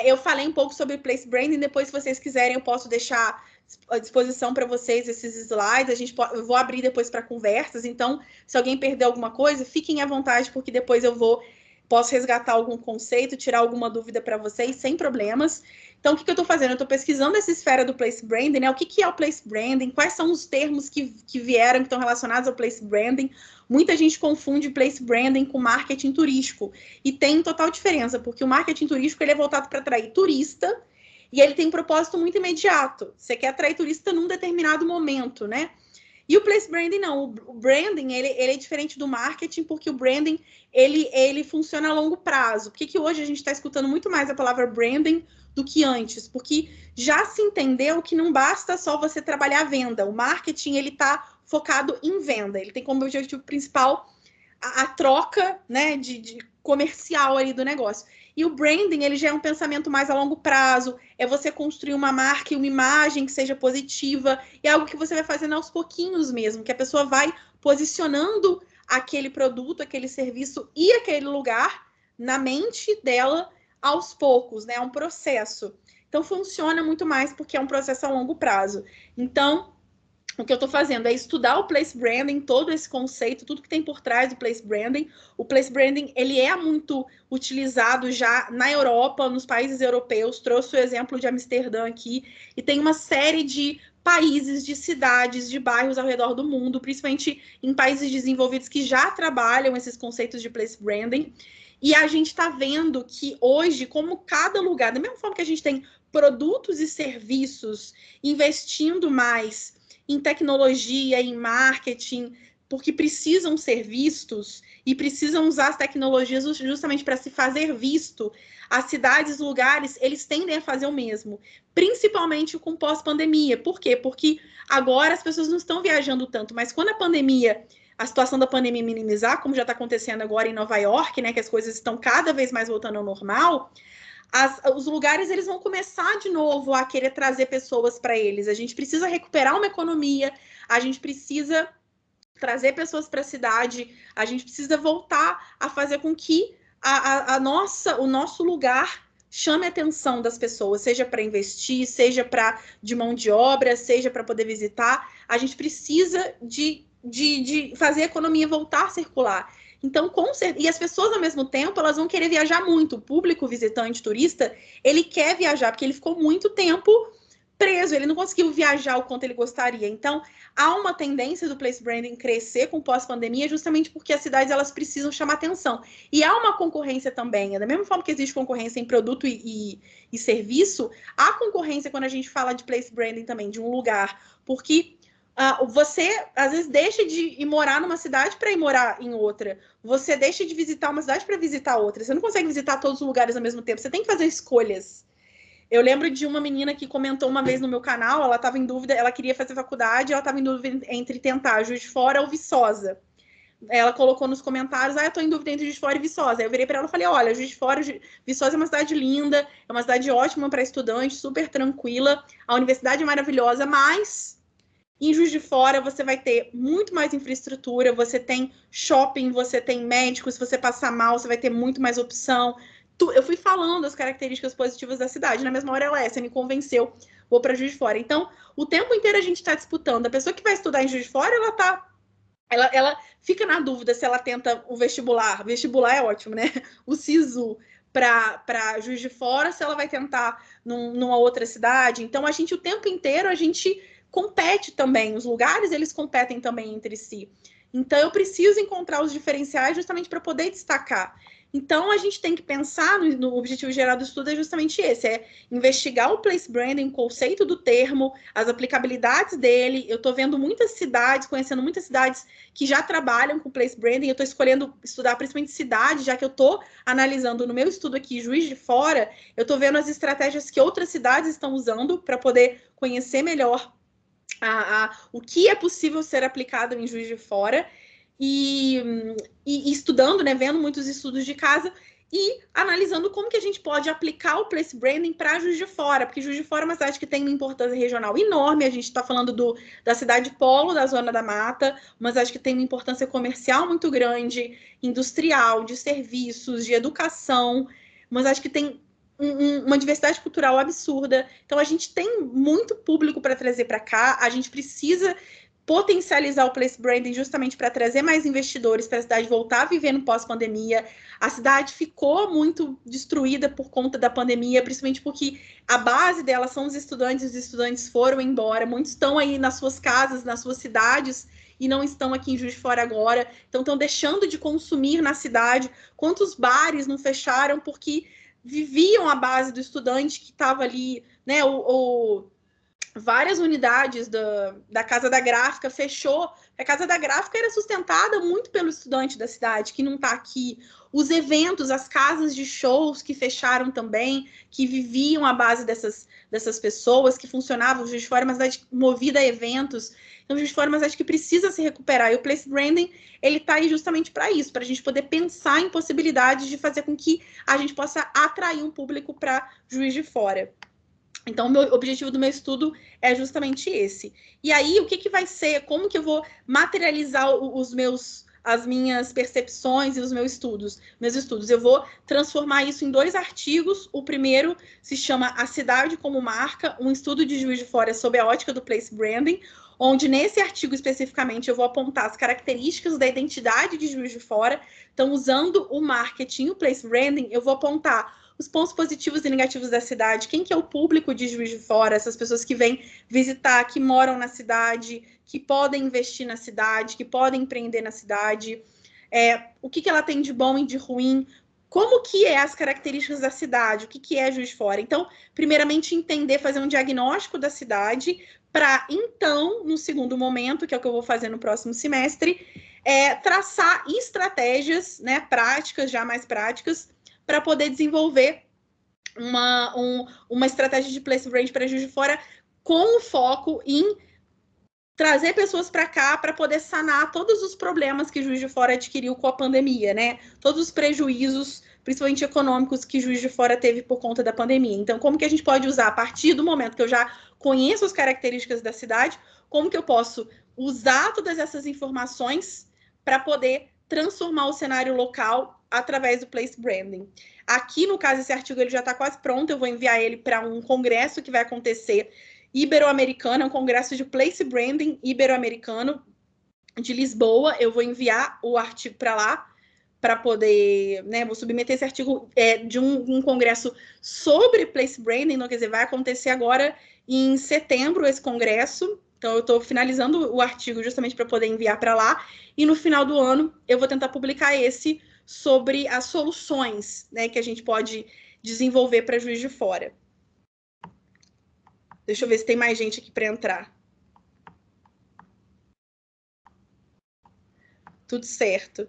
Eu falei um pouco sobre place branding, depois, se vocês quiserem, eu posso deixar à disposição para vocês esses slides, eu vou abrir depois para conversas, então, se alguém perder alguma coisa, fiquem à vontade, porque depois posso resgatar algum conceito, tirar alguma dúvida para vocês, sem problemas. Então, o que eu estou fazendo? Eu estou pesquisando essa esfera do place branding, né? O que é o place branding? Quais são os termos que vieram, que estão relacionados ao place branding? Muita gente confunde place branding com marketing turístico. E tem total diferença, porque o marketing turístico ele é voltado para atrair turista e ele tem um propósito muito imediato. Você quer atrair turista num determinado momento, né? E o place branding não. O branding ele é diferente do marketing, porque o branding ele funciona a longo prazo. Por que hoje a gente está escutando muito mais a palavra branding do que antes? Porque já se entendeu que não basta só você trabalhar a venda. O marketing ele está focado em venda. Ele tem como objetivo principal a troca, né, de comercial ali do negócio. E o branding, ele já é um pensamento mais a longo prazo, é você construir uma marca e uma imagem que seja positiva, é algo que você vai fazendo aos pouquinhos mesmo, que a pessoa vai posicionando aquele produto, aquele serviço e aquele lugar na mente dela aos poucos, né? É um processo. Então, funciona muito mais porque é um processo a longo prazo. Então, o que eu estou fazendo é estudar o place branding, todo esse conceito, tudo que tem por trás do place branding. O place branding, ele é muito utilizado já na Europa, nos países europeus. Trouxe o exemplo de Amsterdã aqui. E tem uma série de países, de cidades, de bairros ao redor do mundo, principalmente em países desenvolvidos que já trabalham esses conceitos de place branding. E a gente está vendo que hoje, como cada lugar, da mesma forma que a gente tem produtos e serviços investindo mais em tecnologia, em marketing, porque precisam ser vistos e precisam usar as tecnologias justamente para se fazer visto. As cidades, lugares, eles tendem a fazer o mesmo, principalmente com pós-pandemia. Por quê? Porque agora as pessoas não estão viajando tanto, mas quando a situação da pandemia minimizar, como já está acontecendo agora em Nova York, né, que as coisas estão cada vez mais voltando ao normal, os lugares eles vão começar de novo a querer trazer pessoas para eles. A gente precisa recuperar uma economia, a gente precisa trazer pessoas para a cidade, a gente precisa voltar a fazer com que o nosso lugar chame a atenção das pessoas, seja para investir, seja de mão de obra, seja para poder visitar. A gente precisa de fazer a economia voltar a circular. Então, e as pessoas, ao mesmo tempo, elas vão querer viajar muito. O público visitante, turista, ele quer viajar, porque ele ficou muito tempo preso, ele não conseguiu viajar o quanto ele gostaria. Então, há uma tendência do place branding crescer com pós-pandemia, justamente porque as cidades elas precisam chamar atenção. E há uma concorrência também, da mesma forma que existe concorrência em produto e serviço, há concorrência quando a gente fala de place branding também, de um lugar, porque você, às vezes, deixa de ir morar numa cidade para ir morar em outra. Você deixa de visitar uma cidade para visitar outra. Você não consegue visitar todos os lugares ao mesmo tempo. Você tem que fazer escolhas. Eu lembro de uma menina que comentou uma vez no meu canal, ela estava em dúvida, ela queria fazer faculdade, ela estava em dúvida entre tentar Juiz de Fora ou Viçosa. Ela colocou nos comentários, eu estou em dúvida entre Juiz de Fora e Viçosa. Aí eu virei para ela e falei, olha, Juiz de Fora, Viçosa é uma cidade linda, é uma cidade ótima para estudante, super tranquila, a universidade é maravilhosa, mas em Juiz de Fora você vai ter muito mais infraestrutura, você tem shopping, você tem médico, se você passar mal, você vai ter muito mais opção. Eu fui falando as características positivas da cidade. Na mesma hora, ela me convenceu, vou para Juiz de Fora. Então, o tempo inteiro a gente está disputando. A pessoa que vai estudar em Juiz de Fora, ela fica na dúvida se ela tenta o vestibular. Vestibular é ótimo, né? O SISU para Juiz de Fora, se ela vai tentar numa outra cidade. Então, o tempo inteiro, a gente compete também. Os lugares, eles competem também entre si. Então, eu preciso encontrar os diferenciais justamente para poder destacar. Então, a gente tem que pensar no objetivo geral do estudo é justamente esse, é investigar o place branding, o conceito do termo, as aplicabilidades dele. Eu estou vendo muitas cidades, conhecendo muitas cidades que já trabalham com place branding. Eu estou escolhendo estudar principalmente cidades, já que eu estou analisando no meu estudo aqui, Juiz de Fora, eu estou vendo as estratégias que outras cidades estão usando para poder conhecer melhor o que é possível ser aplicado em Juiz de Fora. E estudando, né, vendo muitos estudos de casa e analisando como que a gente pode aplicar o place branding para Juiz de Fora, porque Juiz de Fora é uma cidade que tem uma importância regional enorme. A gente está falando da cidade polo da Zona da Mata, uma cidade que tem uma importância comercial muito grande, industrial, de serviços, de educação, uma cidade que tem uma diversidade cultural absurda. Então, a gente tem muito público para trazer para cá, a gente precisa potencializar o place branding justamente para trazer mais investidores para a cidade voltar a viver no pós-pandemia. A cidade ficou muito destruída por conta da pandemia, principalmente porque a base dela são os estudantes foram embora, muitos estão aí nas suas casas, nas suas cidades, e não estão aqui em Juiz de Fora agora, então estão deixando de consumir na cidade. Quantos bares não fecharam porque viviam a base do estudante que estava ali, né, várias unidades da Casa da Gráfica fechou. A Casa da Gráfica era sustentada muito pelo estudante da cidade, que não está aqui. Os eventos, as casas de shows que fecharam também, que viviam à base dessas pessoas, que funcionavam. O Juiz de Fora é uma cidade movida a eventos. Então, o Juiz de Fora é uma cidade que precisa se recuperar. E o Place Branding, ele está aí justamente para isso, para a gente poder pensar em possibilidades de fazer com que a gente possa atrair um público para Juiz de Fora. Então, o objetivo do meu estudo é justamente esse. E aí, o que vai ser? Como que eu vou materializar as minhas percepções e os meus estudos? Eu vou transformar isso em 2 artigos. O primeiro se chama A Cidade como Marca, um estudo de Juiz de Fora sob a ótica do place branding, onde nesse artigo especificamente eu vou apontar as características da identidade de Juiz de Fora. Então, usando o marketing, o place branding, eu vou apontar os pontos positivos e negativos da cidade, quem que é o público de Juiz de Fora, essas pessoas que vêm visitar, que moram na cidade, que podem investir na cidade, que podem empreender na cidade, o que ela tem de bom e de ruim, como que é as características da cidade, o que é Juiz de Fora. Então, primeiramente, entender, fazer um diagnóstico da cidade, para então, no segundo momento, que é o que eu vou fazer no próximo semestre, traçar estratégias, né, práticas, já mais práticas, para poder desenvolver uma estratégia de place brand para Juiz de Fora com o foco em trazer pessoas para cá para poder sanar todos os problemas que Juiz de Fora adquiriu com a pandemia, né? Todos os prejuízos, principalmente econômicos, que Juiz de Fora teve por conta da pandemia. Então, como que a gente pode usar, a partir do momento que eu já conheço as características da cidade, como que eu posso usar todas essas informações para poder transformar o cenário local através do place branding. Aqui, no caso, esse artigo ele já está quase pronto, eu vou enviar ele para um congresso que vai acontecer ibero-americano, é um congresso de place branding ibero-americano de Lisboa. Eu vou enviar o artigo para lá, para poder, né, vou submeter esse artigo de um congresso sobre place branding, então, quer dizer, vai acontecer agora em setembro esse congresso. Então, eu estou finalizando o artigo justamente para poder enviar para lá, e no final do ano eu vou tentar publicar esse sobre as soluções, né, que a gente pode desenvolver para Juiz de Fora. Deixa eu ver se tem mais gente aqui para entrar. Tudo certo.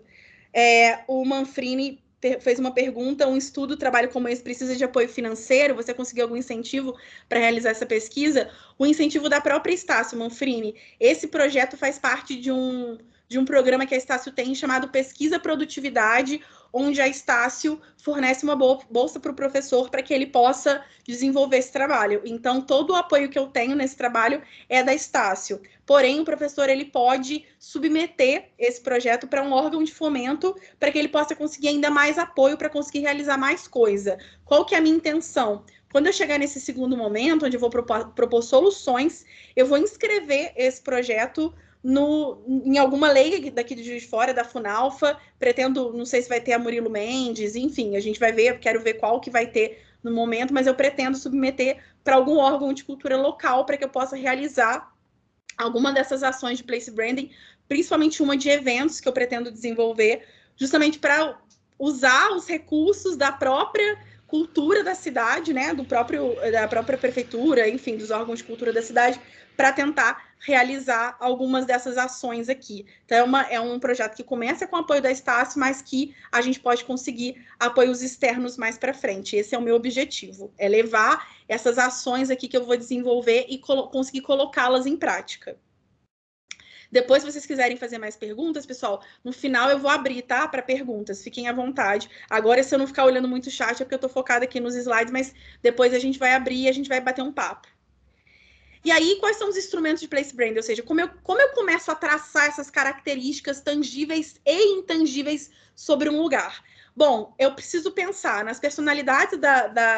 O Manfrini fez uma pergunta: um estudo, trabalho como esse precisa de apoio financeiro? Você conseguiu algum incentivo para realizar essa pesquisa? O incentivo da própria Estácio, Manfrini. Esse projeto faz parte de um programa que a Estácio tem chamado Pesquisa Produtividade, onde a Estácio fornece uma bolsa para o professor para que ele possa desenvolver esse trabalho. Então, todo o apoio que eu tenho nesse trabalho é da Estácio. Porém, o professor ele pode submeter esse projeto para um órgão de fomento para que ele possa conseguir ainda mais apoio para conseguir realizar mais coisa. Qual que é a minha intenção? Quando eu chegar nesse segundo momento, onde eu vou propor soluções, eu vou inscrever esse projeto em alguma lei daqui de Juiz de Fora, da Funalfa. Pretendo, não sei se vai ter a Murilo Mendes, enfim, a gente vai ver, quero ver qual que vai ter no momento, mas eu pretendo submeter para algum órgão de cultura local para que eu possa realizar alguma dessas ações de place branding, principalmente uma de eventos que eu pretendo desenvolver, justamente para usar os recursos da própria cultura da cidade, né, da própria prefeitura, enfim, dos órgãos de cultura da cidade, para tentar realizar algumas dessas ações aqui. Então, é um projeto que começa com apoio da Estácio, mas que a gente pode conseguir apoios externos mais para frente. Esse é o meu objetivo, é levar essas ações aqui que eu vou desenvolver e conseguir colocá-las em prática. Depois, se vocês quiserem fazer mais perguntas, pessoal, no final eu vou abrir, tá? Para perguntas, fiquem à vontade. Agora, se eu não ficar olhando muito o chat, é porque eu estou focada aqui nos slides, mas depois a gente vai abrir e a gente vai bater um papo. E aí, quais são os instrumentos de place brand? Ou seja, como eu começo a traçar essas características tangíveis e intangíveis sobre um lugar? Bom, eu preciso pensar nas personalidades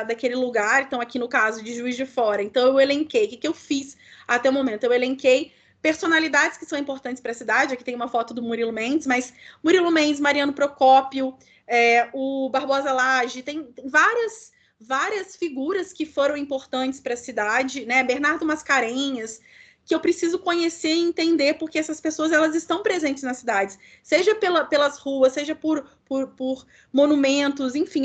daquele lugar. Então, aqui no caso de Juiz de Fora, então eu elenquei, o que eu fiz até o momento? Eu elenquei personalidades que são importantes para a cidade. Aqui tem uma foto do Murilo Mendes, mas Murilo Mendes, Mariano Procópio, o Barbosa Lage, tem várias figuras que foram importantes para a cidade, né? Bernardo Mascarenhas, que eu preciso conhecer e entender, porque essas pessoas elas estão presentes nas cidades, seja pelas ruas, seja por monumentos, enfim,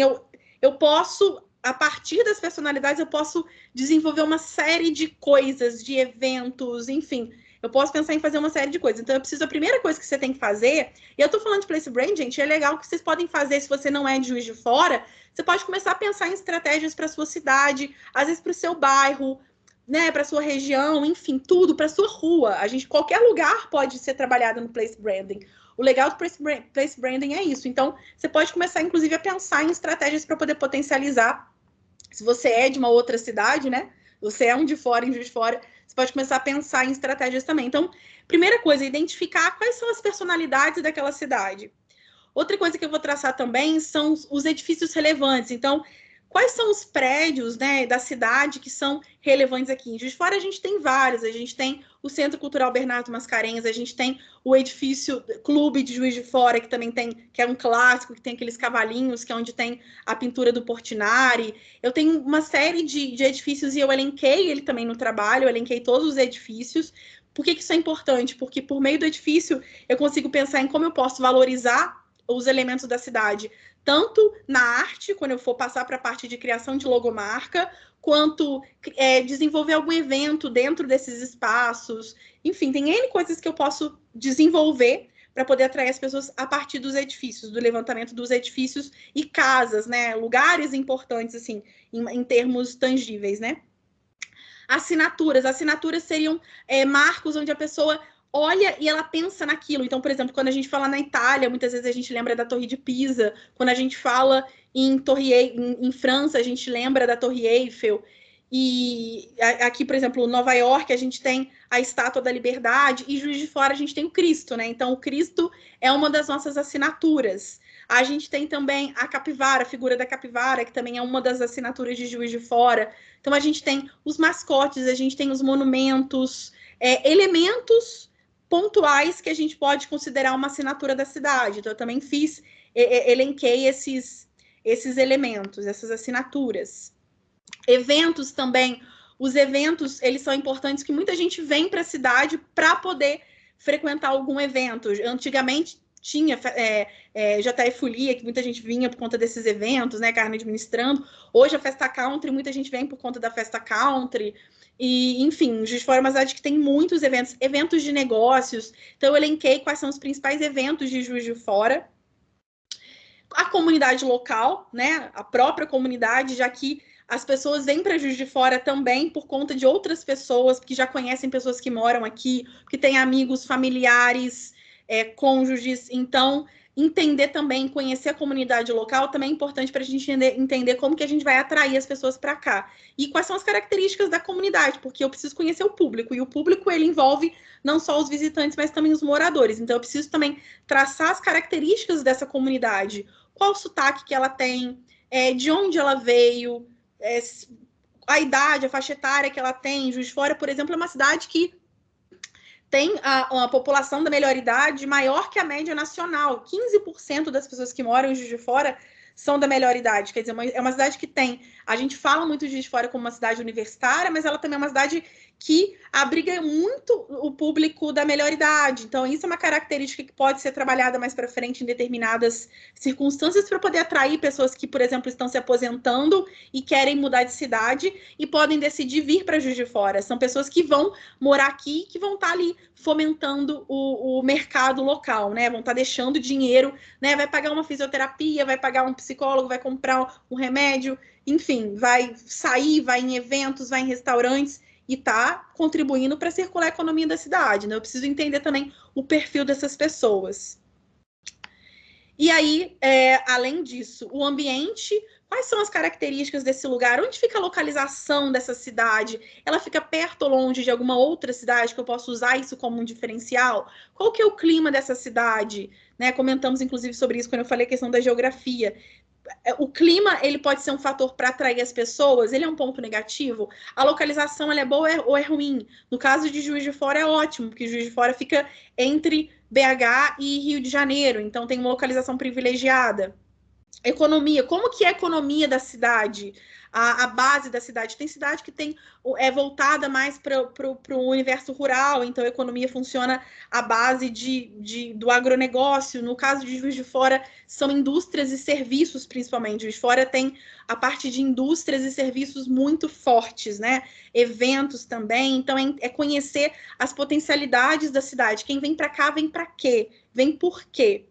eu posso, a partir das personalidades, eu posso desenvolver uma série de coisas, de eventos, enfim. Eu posso pensar em fazer uma série de coisas. Então, a primeira coisa que você tem que fazer, e eu tô falando de place brand, gente, é legal que vocês podem fazer, se você não é de Juiz de Fora, você pode começar a pensar em estratégias para sua cidade, às vezes para o seu bairro, né, para sua região, enfim, tudo, para sua rua. Qualquer lugar pode ser trabalhado no place branding. O legal do place branding é isso. Então, você pode começar, inclusive, a pensar em estratégias para poder potencializar. Se você é de uma outra cidade, né? Você é um de fora, em Juiz de Fora, você pode começar a pensar em estratégias também. Então, primeira coisa, identificar quais são as personalidades daquela cidade. Outra coisa que eu vou traçar também são os edifícios relevantes. Então, quais são os prédios, né, da cidade que são relevantes aqui? Em Juiz de Fora a gente tem vários. A gente tem o Centro Cultural Bernardo Mascarenhas, a gente tem o edifício Clube de Juiz de Fora, que também tem, que é um clássico, que tem aqueles cavalinhos, que é onde tem a pintura do Portinari. Eu tenho uma série de edifícios e eu elenquei ele também no trabalho, eu elenquei todos os edifícios. Por que isso é importante? Porque por meio do edifício eu consigo pensar em como eu posso valorizar os elementos da cidade, tanto na arte, quando eu for passar para a parte de criação de logomarca, quanto desenvolver algum evento dentro desses espaços. Enfim, tem N coisas que eu posso desenvolver para poder atrair as pessoas a partir dos edifícios, do levantamento dos edifícios e casas, né? Lugares importantes, assim, em termos tangíveis, né? Assinaturas seriam marcos onde a pessoa olha e ela pensa naquilo. Então, por exemplo, quando a gente fala na Itália, muitas vezes a gente lembra da Torre de Pisa. Quando a gente fala em França, a gente lembra da Torre Eiffel. E aqui, por exemplo, Nova York, a gente tem a Estátua da Liberdade, e Juiz de Fora a gente tem o Cristo, né? Então, o Cristo é uma das nossas assinaturas. A gente tem também a capivara, a figura da capivara, que também é uma das assinaturas de Juiz de Fora. Então, a gente tem os mascotes, a gente tem os monumentos, elementos pontuais que a gente pode considerar uma assinatura da cidade. Então, eu também elenquei esses elementos, essas assinaturas. Eventos também. Os eventos, eles são importantes, que muita gente vem para a cidade para poder frequentar algum evento. Antigamente, tinha JF Folia, que muita gente vinha por conta desses eventos, né? Carne administrando. Hoje, a Festa Country, muita gente vem por conta da Festa Country. E, enfim, Juiz de Fora é uma cidade que tem muitos eventos de negócios. Então, eu elenquei quais são os principais eventos de Juiz de Fora. A comunidade local, né? A própria comunidade, já que as pessoas vêm para Juiz de Fora também por conta de outras pessoas que já conhecem pessoas que moram aqui, que têm amigos, familiares, cônjuges. Então, entender também, conhecer a comunidade local também é importante para a gente entender como que a gente vai atrair as pessoas para cá. E quais são as características da comunidade, porque eu preciso conhecer o público, e o público, ele envolve não só os visitantes, mas também os moradores. Então, eu preciso também traçar as características dessa comunidade. Qual o sotaque que ela tem, de onde ela veio, a idade, a faixa etária que ela tem. Juiz de Fora, por exemplo, é uma cidade que tem uma população da melhor idade maior que a média nacional. 15% das pessoas que moram em Juiz de Fora são da melhor idade. Quer dizer, é uma cidade que tem... A gente fala muito de Juiz de Fora como uma cidade universitária, mas ela também é uma cidade que abriga muito o público da melhor idade. Então, isso é uma característica que pode ser trabalhada mais para frente em determinadas circunstâncias para poder atrair pessoas que, por exemplo, estão se aposentando e querem mudar de cidade e podem decidir vir para Juiz de Fora. São pessoas que vão morar aqui, que vão estar ali fomentando o mercado local, né? Vão estar deixando dinheiro, né? Vai pagar uma fisioterapia, vai pagar um psicólogo, vai comprar um remédio, enfim, vai sair, vai em eventos, vai em restaurantes e está contribuindo para circular a economia da cidade, né? Eu preciso entender também o perfil dessas pessoas. E aí, além disso, o ambiente, quais são as características desse lugar? Onde fica a localização dessa cidade? Ela fica perto ou longe de alguma outra cidade que eu posso usar isso como um diferencial? Qual que é o clima dessa cidade? Né? Comentamos, inclusive, sobre isso quando eu falei a questão da geografia. O clima, ele pode ser um fator para atrair as pessoas, ele é um ponto negativo. A localização, ela é boa ou é ruim? No caso de Juiz de Fora, é ótimo, porque Juiz de Fora fica entre BH e Rio de Janeiro, então tem uma localização privilegiada. Economia, como que é a economia da cidade? A base da cidade. Tem cidade que é voltada mais para o universo rural, então a economia funciona à base do agronegócio. No caso de Juiz de Fora, são indústrias e serviços, principalmente. Juiz de Fora tem a parte de indústrias e serviços muito fortes, né? Eventos também. Então, é conhecer as potencialidades da cidade. Quem vem para cá, vem para quê? Vem por quê?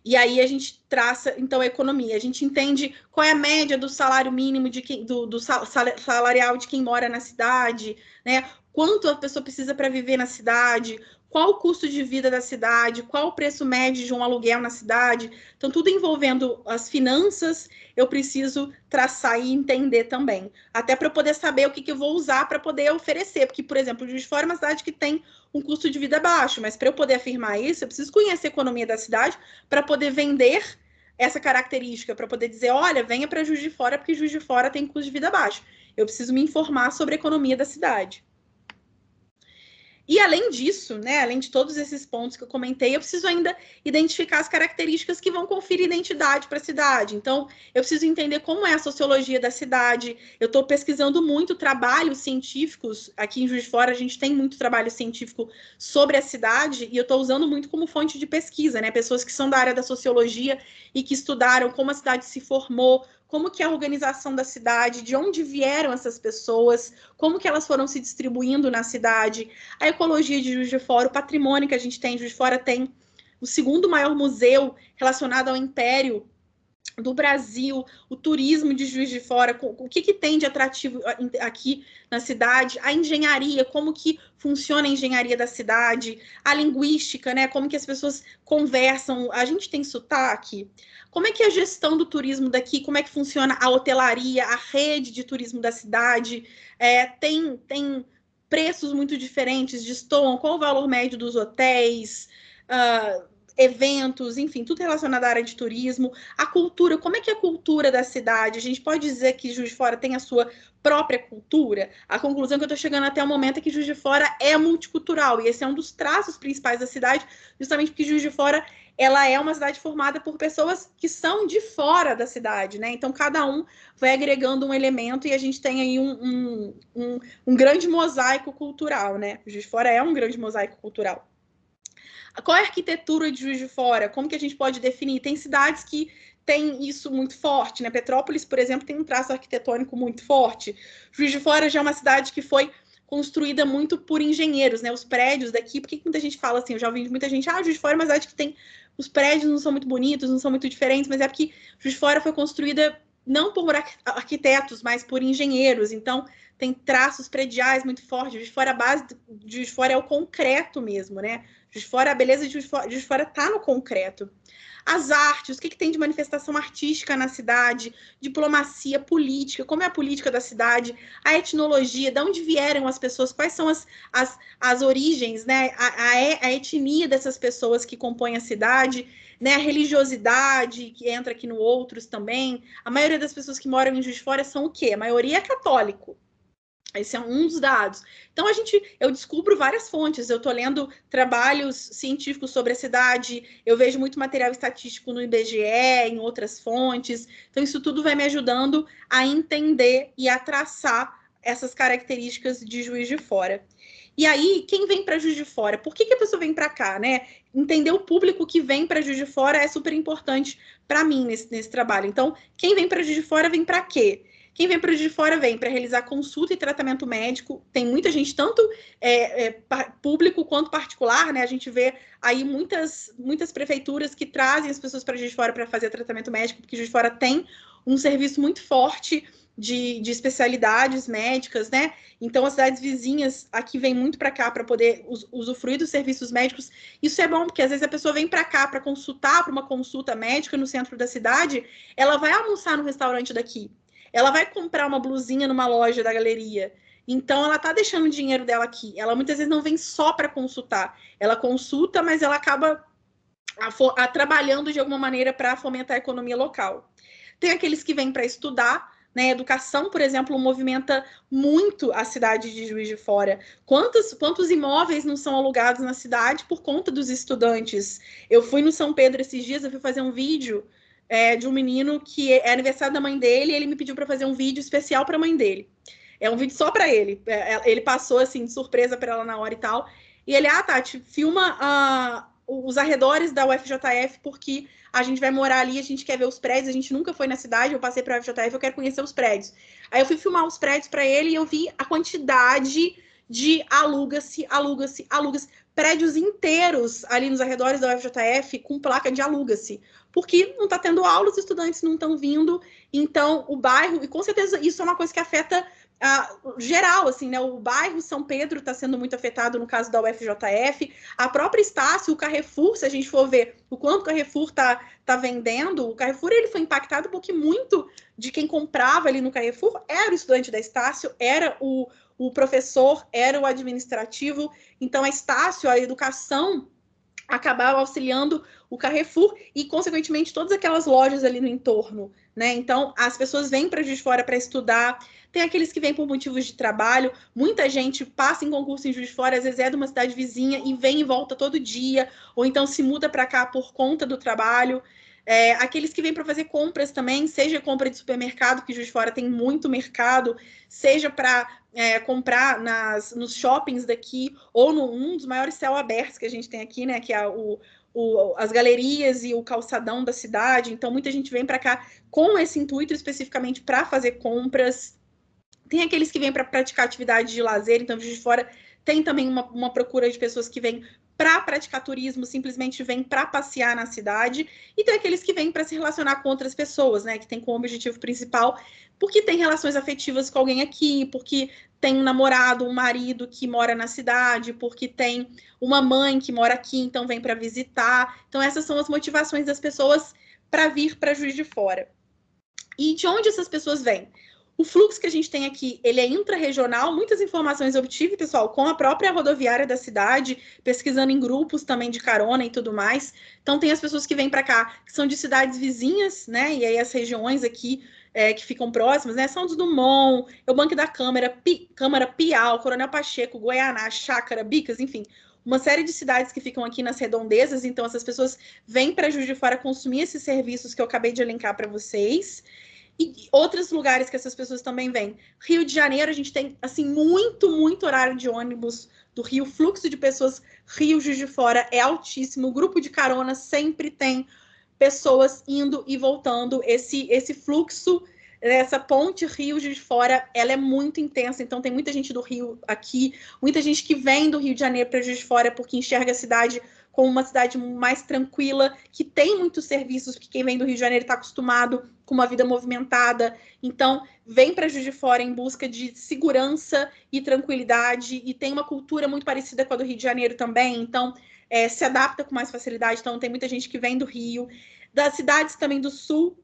E aí a gente traça, então, a economia. A gente entende qual é a média do salário mínimo do salarial de quem mora na cidade, né? Quanto a pessoa precisa para viver na cidade, qual o custo de vida da cidade, qual o preço médio de um aluguel na cidade. Então, tudo envolvendo as finanças, eu preciso traçar e entender também. Até para eu poder saber o que eu vou usar para poder oferecer. Porque, por exemplo, Juiz de Fora é uma cidade que tem um custo de vida baixo, mas para eu poder afirmar isso, eu preciso conhecer a economia da cidade para poder vender essa característica, para poder dizer, olha, venha para Juiz de Fora, porque Juiz de Fora tem custo de vida baixo. Eu preciso me informar sobre a economia da cidade. E além disso, né, além de todos esses pontos que eu comentei, eu preciso ainda identificar as características que vão conferir identidade para a cidade. Então, eu preciso entender como é a sociologia da cidade. Eu estou pesquisando muito trabalhos científicos. Aqui em Juiz de Fora, a gente tem muito trabalho científico sobre a cidade, e eu estou usando muito como fonte de pesquisa, né? Pessoas que são da área da sociologia e que estudaram como a cidade se formou, como que é a organização da cidade, de onde vieram essas pessoas, como que elas foram se distribuindo na cidade, a ecologia de Juiz de Fora, o patrimônio que a gente tem. Juiz de Fora tem o segundo maior museu relacionado ao Império do Brasil, o turismo de Juiz de Fora, o que tem de atrativo aqui na cidade, a engenharia, como que funciona a engenharia da cidade, a linguística, né? Como que as pessoas conversam, a gente tem sotaque, como é que é a gestão do turismo daqui, como é que funciona a hotelaria, a rede de turismo da cidade, tem preços muito diferentes, destoam, qual o valor médio dos hotéis, eventos, enfim, tudo relacionado à área de turismo, a cultura, como é que é a cultura da cidade? A gente pode dizer que Juiz de Fora tem a sua própria cultura? A conclusão que eu estou chegando até o momento é que Juiz de Fora é multicultural, e esse é um dos traços principais da cidade, justamente porque Juiz de Fora ela é uma cidade formada por pessoas que são de fora da cidade, né? Então, cada um vai agregando um elemento e a gente tem aí um grande mosaico cultural, né? Juiz de Fora é um grande mosaico cultural. Qual é a arquitetura de Juiz de Fora? Como que a gente pode definir? Tem cidades que têm isso muito forte, né? Petrópolis, por exemplo, tem um traço arquitetônico muito forte. Juiz de Fora já é uma cidade que foi construída muito por engenheiros, né? Os prédios daqui, por que muita gente fala assim? Eu já ouvi muita gente, Juiz de Fora é uma cidade que tem... Os prédios não são muito bonitos, não são muito diferentes, mas é porque Juiz de Fora foi construída não por arquitetos, mas por engenheiros. Então, tem traços prediais muito fortes. Juiz de Fora, a base de Juiz de Fora é o concreto mesmo, né? Juiz de Fora, a beleza de Juiz de Fora está no concreto. As artes, o que tem de manifestação artística na cidade, diplomacia, política, como é a política da cidade, a etnologia, de onde vieram as pessoas, quais são as origens, né? A etnia dessas pessoas que compõem a cidade, né? A religiosidade, que entra aqui no Outros também. A maioria das pessoas que moram em Juiz de Fora são o quê? A maioria é católico. Esse é um dos dados. Então, eu descubro várias fontes. Eu estou lendo trabalhos científicos sobre a cidade, eu vejo muito material estatístico no IBGE, em outras fontes. Então, isso tudo vai me ajudando a entender e a traçar essas características de Juiz de Fora. E aí, quem vem para Juiz de Fora? Por que a pessoa vem para cá, né? Entender o público que vem para Juiz de Fora é super importante para mim nesse trabalho. Então, quem vem para Juiz de Fora vem para quê? Quem vem para Juiz de Fora vem para realizar consulta e tratamento médico. Tem muita gente, tanto público quanto particular, né? A gente vê aí muitas prefeituras que trazem as pessoas para Juiz de Fora para fazer tratamento médico, porque Juiz de Fora tem um serviço muito forte de especialidades médicas, né? Então, as cidades vizinhas aqui vêm muito para cá para poder usufruir dos serviços médicos. Isso é bom, porque às vezes a pessoa vem para cá para consultar, para uma consulta médica no centro da cidade, ela vai almoçar no restaurante daqui. Ela vai comprar uma blusinha numa loja da galeria. Então, ela está deixando o dinheiro dela aqui. Ela muitas vezes não vem só para consultar. Ela consulta, mas ela acaba trabalhando de alguma maneira para fomentar a economia local. Tem aqueles que vêm para estudar, né? Educação, por exemplo, movimenta muito a cidade de Juiz de Fora. Quantos imóveis não são alugados na cidade por conta dos estudantes? Eu fui no São Pedro esses dias, eu fui fazer um vídeo de um menino que é aniversário da mãe dele, e ele me pediu para fazer um vídeo especial para a mãe dele. É um vídeo só para ele. Ele passou assim de surpresa para ela na hora e tal. E ele, Tati, filma os arredores da UFJF, porque a gente vai morar ali, a gente quer ver os prédios, a gente nunca foi na cidade, eu passei para a UFJF, eu quero conhecer os prédios. Aí eu fui filmar os prédios para ele e eu vi a quantidade de aluga-se, prédios inteiros ali nos arredores da UFJF com placa de aluga-se, porque não está tendo aula, os estudantes não estão vindo, então o bairro, e com certeza isso é uma coisa que afeta geral, assim, né? O bairro São Pedro está sendo muito afetado no caso da UFJF, a própria Estácio, o Carrefour, se a gente for ver o quanto o Carrefour está vendendo, o Carrefour ele foi impactado porque muito de quem comprava ali no Carrefour era o estudante da Estácio, era o professor, era o administrativo. Então a Estácio, a educação acabar auxiliando o Carrefour e, consequentemente, todas aquelas lojas ali no entorno, né? Então, as pessoas vêm para Juiz de Fora para estudar, tem aqueles que vêm por motivos de trabalho, muita gente passa em concurso em Juiz de Fora, às vezes é de uma cidade vizinha e vem e volta todo dia, ou então se muda para cá por conta do trabalho. Aqueles que vêm para fazer compras também, seja compra de supermercado, que Juiz de Fora tem muito mercado, seja para comprar nos shoppings daqui, ou num dos maiores céu abertos que a gente tem aqui, né? Que é as galerias e o calçadão da cidade. Então, muita gente vem para cá com esse intuito especificamente para fazer compras. Tem aqueles que vêm para praticar atividade de lazer, então, Juiz de Fora tem também uma procura de pessoas que vêm para praticar turismo, simplesmente vêm para passear na cidade, e tem aqueles que vêm para se relacionar com outras pessoas, né, que tem como objetivo principal, porque tem relações afetivas com alguém aqui, porque tem um namorado, um marido que mora na cidade, porque tem uma mãe que mora aqui, então vem para visitar. Então, essas são as motivações das pessoas para vir para Juiz de Fora. E de onde essas pessoas vêm? O fluxo que a gente tem aqui, ele é intra-regional, muitas informações eu obtive, pessoal, com a própria rodoviária da cidade, pesquisando em grupos também de carona e tudo mais. Então, tem as pessoas que vêm para cá, que são de cidades vizinhas, né? E aí as regiões aqui que ficam próximas, né? São dos Dumont, o Banco da Câmara, Câmara Piau, Coronel Pacheco, Goianá, Chácara, Bicas, enfim, uma série de cidades que ficam aqui nas redondezas. Então, essas pessoas vêm para Juiz de Fora consumir esses serviços que eu acabei de elencar para vocês. E outros lugares que essas pessoas também vêm. Rio de Janeiro, a gente tem, assim, muito horário de ônibus do Rio. O fluxo de pessoas Rio, Juiz de Fora é altíssimo. O grupo de carona sempre tem pessoas indo e voltando. Esse fluxo, essa ponte Rio, Juiz de Fora, ela é muito intensa. Então, tem muita gente do Rio aqui, muita gente que vem do Rio de Janeiro para Juiz de Fora porque enxerga a cidade como uma cidade mais tranquila, que tem muitos serviços, porque quem vem do Rio de Janeiro está acostumado com uma vida movimentada. Então, vem para Juiz de Fora em busca de segurança e tranquilidade, e tem uma cultura muito parecida com a do Rio de Janeiro também. Então, se adapta com mais facilidade. Então, tem muita gente que vem do Rio, das cidades também do sul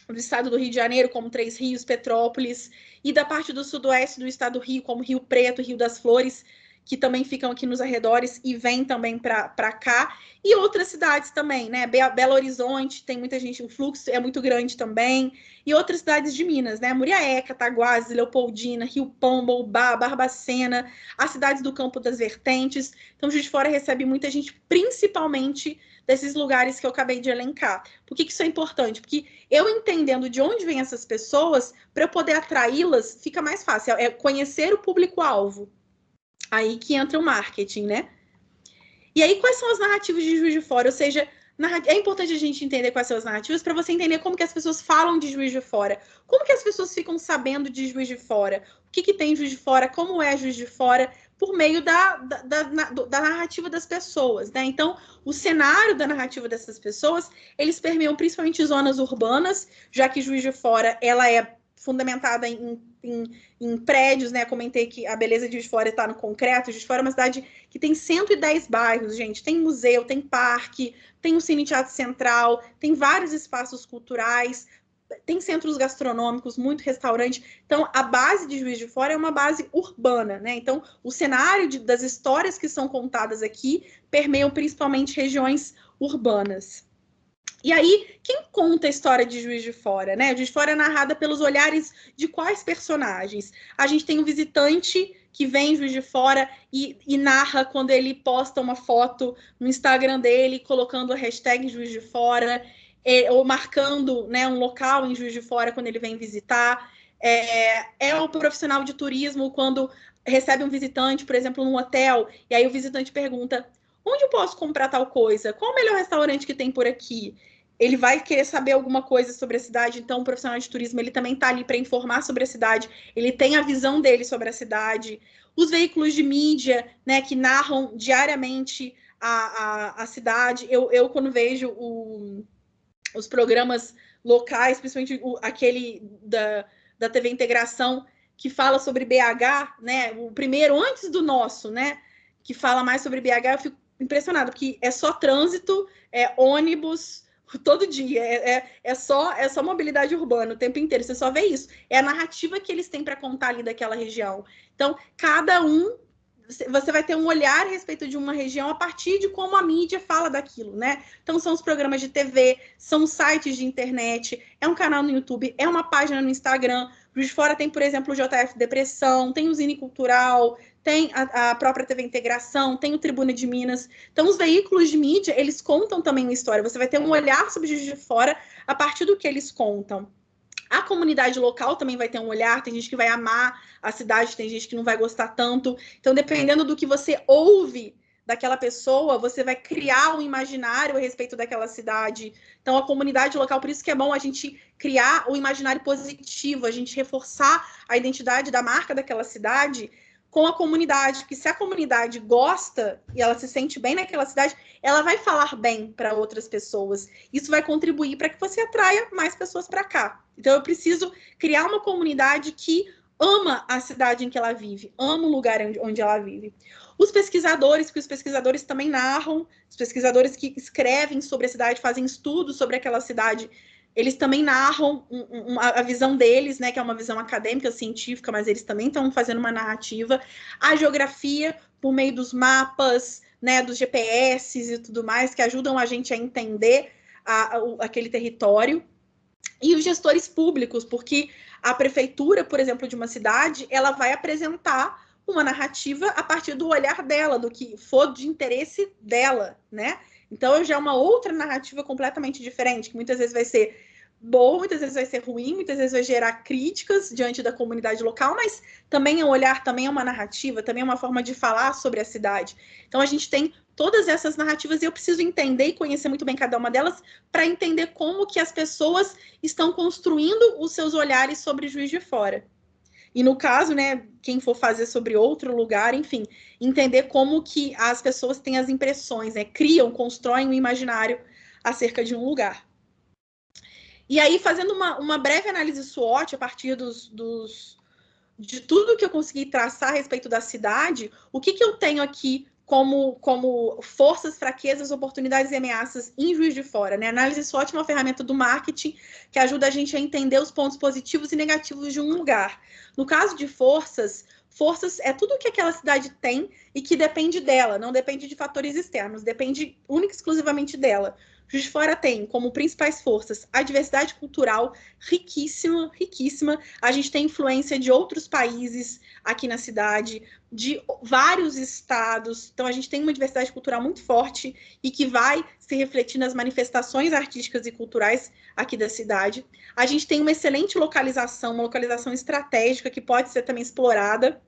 do estado do Rio de Janeiro, como Três Rios, Petrópolis, e da parte do sudoeste do estado do Rio, como Rio Preto, Rio das Flores, que também ficam aqui nos arredores e vêm também para cá, e outras cidades também, né? Belo Horizonte, tem muita gente, o fluxo é muito grande também, e outras cidades de Minas, né? Muriaé, Cataguases, Leopoldina, Rio Pombo, Ubá, Barbacena, as cidades do Campo das Vertentes. Então, Juiz de Fora recebe muita gente, principalmente desses lugares que eu acabei de elencar. Por que isso é importante? Porque eu entendendo de onde vêm essas pessoas, para eu poder atraí-las, fica mais fácil. É conhecer o público-alvo. Aí que entra o marketing, né? E aí, quais são as narrativas de Juiz de Fora? Ou seja, é importante a gente entender quais são as narrativas para você entender como que as pessoas falam de Juiz de Fora. Como que as pessoas ficam sabendo de Juiz de Fora? O que tem Juiz de Fora? Como é Juiz de Fora? Por meio da narrativa das pessoas, né? Então, o cenário da narrativa dessas pessoas, eles permeiam principalmente zonas urbanas, já que Juiz de Fora, ela é fundamentada em prédios, né? Comentei que a beleza de Juiz de Fora está no concreto. Juiz de Fora é uma cidade que tem 110 bairros, gente. Tem museu, tem parque, tem o Cine Teatro Central, tem vários espaços culturais, tem centros gastronômicos, muito restaurante. Então, a base de Juiz de Fora é uma base urbana, né? Então, o cenário das histórias que são contadas aqui permeiam principalmente regiões urbanas. E aí, quem conta a história de Juiz de Fora, né? Juiz de Fora é narrada pelos olhares de quais personagens? A gente tem um visitante que vem em Juiz de Fora e narra quando ele posta uma foto no Instagram dele, colocando a hashtag Juiz de Fora, ou marcando, né, um local em Juiz de Fora quando ele vem visitar. É o profissional de turismo quando recebe um visitante, por exemplo, num hotel, e aí o visitante pergunta: onde eu posso comprar tal coisa? Qual o melhor restaurante que tem por aqui? Ele vai querer saber alguma coisa sobre a cidade, então o profissional de turismo ele também está ali para informar sobre a cidade, ele tem a visão dele sobre a cidade. Os veículos de mídia, né, que narram diariamente a cidade. Eu quando vejo os programas locais, principalmente aquele da TV Integração, que fala sobre BH, né, o primeiro antes do nosso, né, que fala mais sobre BH, eu fico impressionado, porque é só trânsito, é ônibus todo dia, é só mobilidade urbana o tempo inteiro, você só vê isso. É a narrativa que eles têm para contar ali daquela região. Então, cada um você vai ter um olhar a respeito de uma região a partir de como a mídia fala daquilo, né? Então, são os programas de TV, são os sites de internet, é um canal no YouTube, é uma página no Instagram. Juiz de Fora tem, por exemplo, o JF Depressão, tem o Zine Cultural, tem a própria TV Integração, tem o Tribuna de Minas. Então, os veículos de mídia, eles contam também uma história. Você vai ter um olhar sobre Juiz de Fora a partir do que eles contam. A comunidade local também vai ter um olhar, tem gente que vai amar a cidade, tem gente que não vai gostar tanto. Então, dependendo do que você ouve daquela pessoa, você vai criar um imaginário a respeito daquela cidade. Então, a comunidade local, por isso que é bom a gente criar o imaginário positivo, a gente reforçar a identidade da marca daquela cidade com a comunidade, que se a comunidade gosta e ela se sente bem naquela cidade, ela vai falar bem para outras pessoas. Isso vai contribuir para que você atraia mais pessoas para cá. Então, eu preciso criar uma comunidade que ama a cidade em que ela vive, ama o lugar onde ela vive. Os pesquisadores, que os pesquisadores também narram, os pesquisadores que escrevem sobre a cidade, fazem estudos sobre aquela cidade, eles também narram a visão deles, né, que é uma visão acadêmica, científica, mas eles também estão fazendo uma narrativa. A geografia, por meio dos mapas, né, dos GPS e tudo mais, que ajudam a gente a entender aquele território. E os gestores públicos, porque a prefeitura, por exemplo, de uma cidade, ela vai apresentar uma narrativa a partir do olhar dela, do que for de interesse dela, né? Então, já é uma outra narrativa completamente diferente, que muitas vezes vai ser boa, muitas vezes vai ser ruim, muitas vezes vai gerar críticas diante da comunidade local, mas também é um olhar, também é uma narrativa, também é uma forma de falar sobre a cidade. Então, a gente tem todas essas narrativas e eu preciso entender e conhecer muito bem cada uma delas para entender como que as pessoas estão construindo os seus olhares sobre Juiz de Fora. E no caso, né, quem for fazer sobre outro lugar, enfim, entender como que as pessoas têm as impressões, né, criam, constroem um imaginário acerca de um lugar. E aí, fazendo uma breve análise SWOT a partir de tudo que eu consegui traçar a respeito da cidade, o que eu tenho aqui como forças, fraquezas, oportunidades e ameaças em Juiz de Fora, né? A análise SWOT é uma ferramenta do marketing que ajuda a gente a entender os pontos positivos e negativos de um lugar. No caso de forças é tudo que aquela cidade tem e que depende dela, não depende de fatores externos, depende única e exclusivamente dela. Juiz de Fora tem como principais forças a diversidade cultural riquíssima, riquíssima. A gente tem influência de outros países aqui na cidade, de vários estados. Então, a gente tem uma diversidade cultural muito forte e que vai se refletir nas manifestações artísticas e culturais aqui da cidade. A gente tem uma excelente localização, uma localização estratégica que pode ser também explorada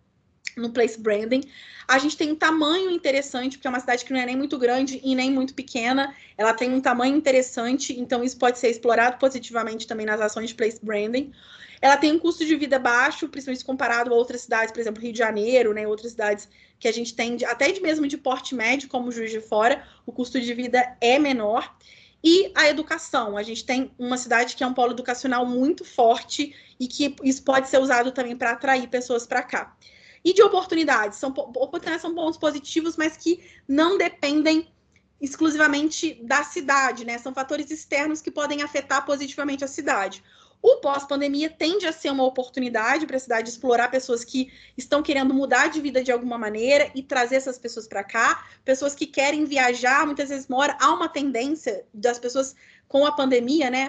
no place branding. A gente tem um tamanho interessante, porque é uma cidade que não é nem muito grande e nem muito pequena. Ela tem um tamanho interessante, então isso pode ser explorado positivamente também nas ações de place branding. Ela tem um custo de vida baixo, principalmente comparado a outras cidades, por exemplo, Rio de Janeiro, né, outras cidades que a gente tem, até mesmo de porte médio, como Juiz de Fora, o custo de vida é menor. E a educação, a gente tem uma cidade que é um polo educacional muito forte e que isso pode ser usado também para atrair pessoas para cá. E de oportunidades, oportunidades são pontos positivos, mas que não dependem exclusivamente da cidade, né? São fatores externos que podem afetar positivamente a cidade. O pós-pandemia tende a ser uma oportunidade para a cidade explorar pessoas que estão querendo mudar de vida de alguma maneira e trazer essas pessoas para cá, pessoas que querem viajar, muitas vezes há uma tendência das pessoas com a pandemia, né?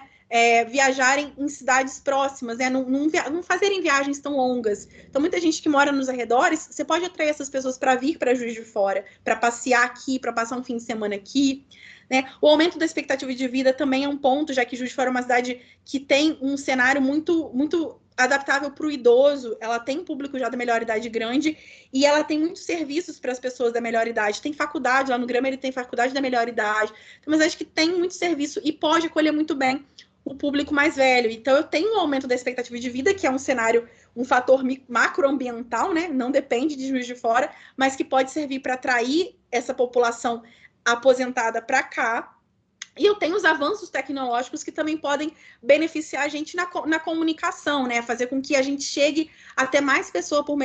Viajarem em cidades próximas, né? Não fazerem viagens tão longas. Então, muita gente que mora nos arredores, você pode atrair essas pessoas para vir para Juiz de Fora, para passear aqui, para passar um fim de semana aqui. Né? O aumento da expectativa de vida também é um ponto, já que Juiz de Fora é uma cidade que tem um cenário muito, muito adaptável para o idoso, ela tem um público já da melhor idade grande e ela tem muitos serviços para as pessoas da melhor idade. Tem faculdade, lá no Grama ele tem faculdade da melhor idade. Então, mas acho que tem muito serviço e pode acolher muito bem o público mais velho. Então, eu tenho um aumento da expectativa de vida, que é um cenário, um fator macroambiental, né? Não depende de Juiz de Fora, mas que pode servir para atrair essa população aposentada para cá. E eu tenho os avanços tecnológicos que também podem beneficiar a gente na comunicação, né? Fazer com que a gente chegue até mais pessoas por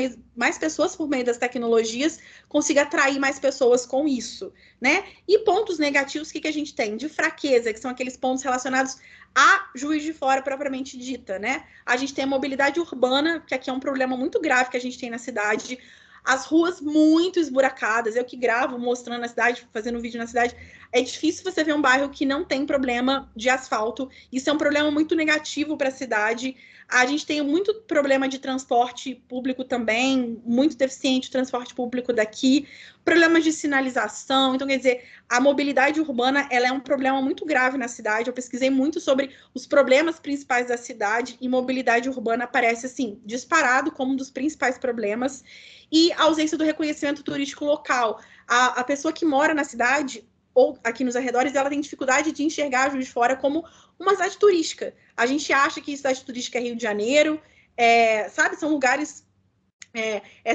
meio das tecnologias, consiga atrair mais pessoas com isso, né? E pontos negativos, o que a gente tem? De fraqueza, que são aqueles pontos relacionados a Juiz de Fora propriamente dita, né? A gente tem a mobilidade urbana, que aqui é um problema muito grave que a gente tem na cidade. as ruas muito esburacadas. Eu que gravo mostrando a cidade, fazendo vídeo na cidade, é difícil você ver um bairro que não tem problema de asfalto. Isso é um problema muito negativo para a cidade. A gente tem muito problema de transporte público também, muito deficiente o transporte público daqui, problemas de sinalização. Então, quer dizer, a mobilidade urbana ela é um problema muito grave na cidade. Eu pesquisei muito sobre os problemas principais da cidade e mobilidade urbana aparece, assim, disparado como um dos principais problemas. E a ausência do reconhecimento turístico local. A pessoa que mora na cidade ou aqui nos arredores, ela tem dificuldade de enxergar Juiz de Fora como uma cidade turística. A gente acha que cidade turística é Rio de Janeiro, sabe? São lugares,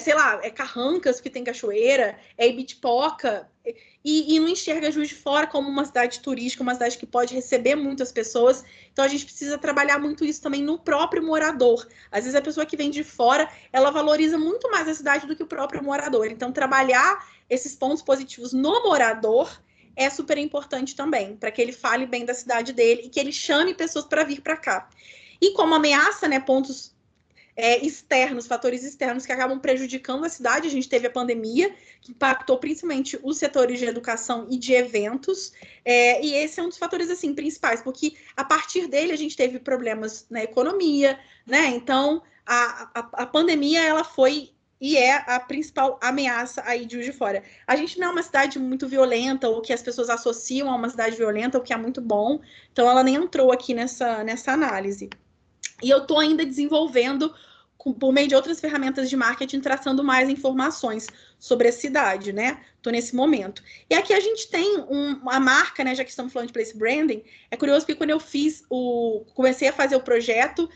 sei lá, Carrancas, que tem cachoeira, Ibitipoca, e não enxerga Juiz de Fora como uma cidade turística, uma cidade que pode receber muitas pessoas. Então, a gente precisa trabalhar muito isso também no próprio morador. Às vezes, a pessoa que vem de fora, ela valoriza muito mais a cidade do que o próprio morador. Então, trabalhar esses pontos positivos no morador é super importante também, para que ele fale bem da cidade dele e que ele chame pessoas para vir para cá. E como ameaça, né, pontos externos, fatores externos que acabam prejudicando a cidade. A gente teve a pandemia, que impactou principalmente os setores de educação e de eventos, e esse é um dos fatores assim principais, porque a partir dele a gente teve problemas na economia, né? Então, a pandemia, ela foi e é a principal ameaça aí de Juiz de Fora. A gente não é uma cidade muito violenta, ou que as pessoas associam a uma cidade violenta, o que é muito bom. Então, ela nem entrou aqui nessa análise. E eu estou ainda desenvolvendo, por meio de outras ferramentas de marketing, traçando mais informações sobre a cidade, né? Estou nesse momento. E aqui a gente tem uma marca, né? Já que estamos falando de place branding, é curioso porque quando eu comecei a fazer o projeto,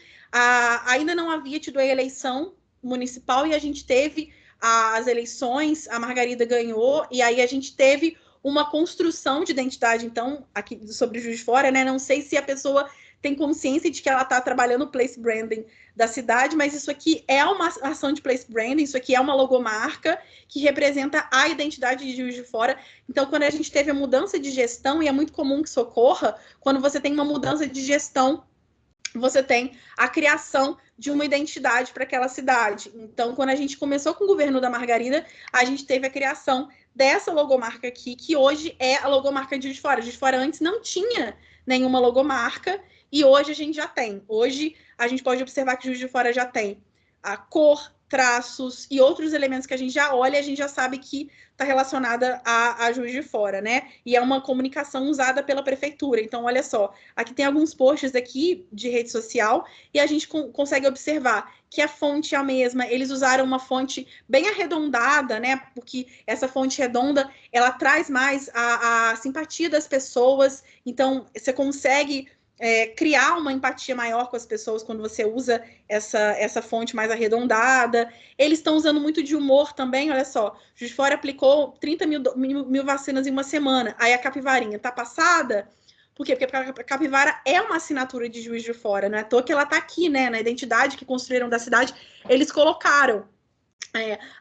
ainda não havia tido a eleição municipal e a gente teve as eleições, a Margarida ganhou, e aí a gente teve uma construção de identidade, então, aqui sobre Juiz de Fora, né? Não sei se a pessoa tem consciência de que ela está trabalhando o place branding da cidade, mas isso aqui é uma ação de place branding, isso aqui é uma logomarca que representa a identidade de Juiz de Fora. Então, quando a gente teve a mudança de gestão, e é muito comum que isso ocorra, quando você tem uma mudança de gestão, você tem a criação de uma identidade para aquela cidade. Então, quando a gente começou com o governo da Margarida, a gente teve a criação dessa logomarca aqui, que hoje é a logomarca de Juiz de Fora. Juiz de Fora antes não tinha nenhuma logomarca, e hoje a gente já tem. Hoje a gente pode observar que Juiz de Fora já tem a cor, traços e outros elementos que a gente já olha e a gente já sabe que está relacionada a Juiz de Fora, né? E é uma comunicação usada pela prefeitura. Então, olha só, aqui tem alguns posts aqui de rede social e a gente consegue observar que a fonte é a mesma. Eles usaram uma fonte bem arredondada, né? Porque essa fonte redonda, ela traz mais a simpatia das pessoas. Então, você consegue criar uma empatia maior com as pessoas quando você usa essa fonte mais arredondada. Eles estão usando muito de humor também, olha só. Juiz de Fora aplicou 30 mil vacinas em uma semana. Aí a capivarinha tá passada. Por quê? Porque a capivara é uma assinatura de Juiz de Fora. Não é à toa que ela tá aqui, né? Na identidade que construíram da cidade, eles colocaram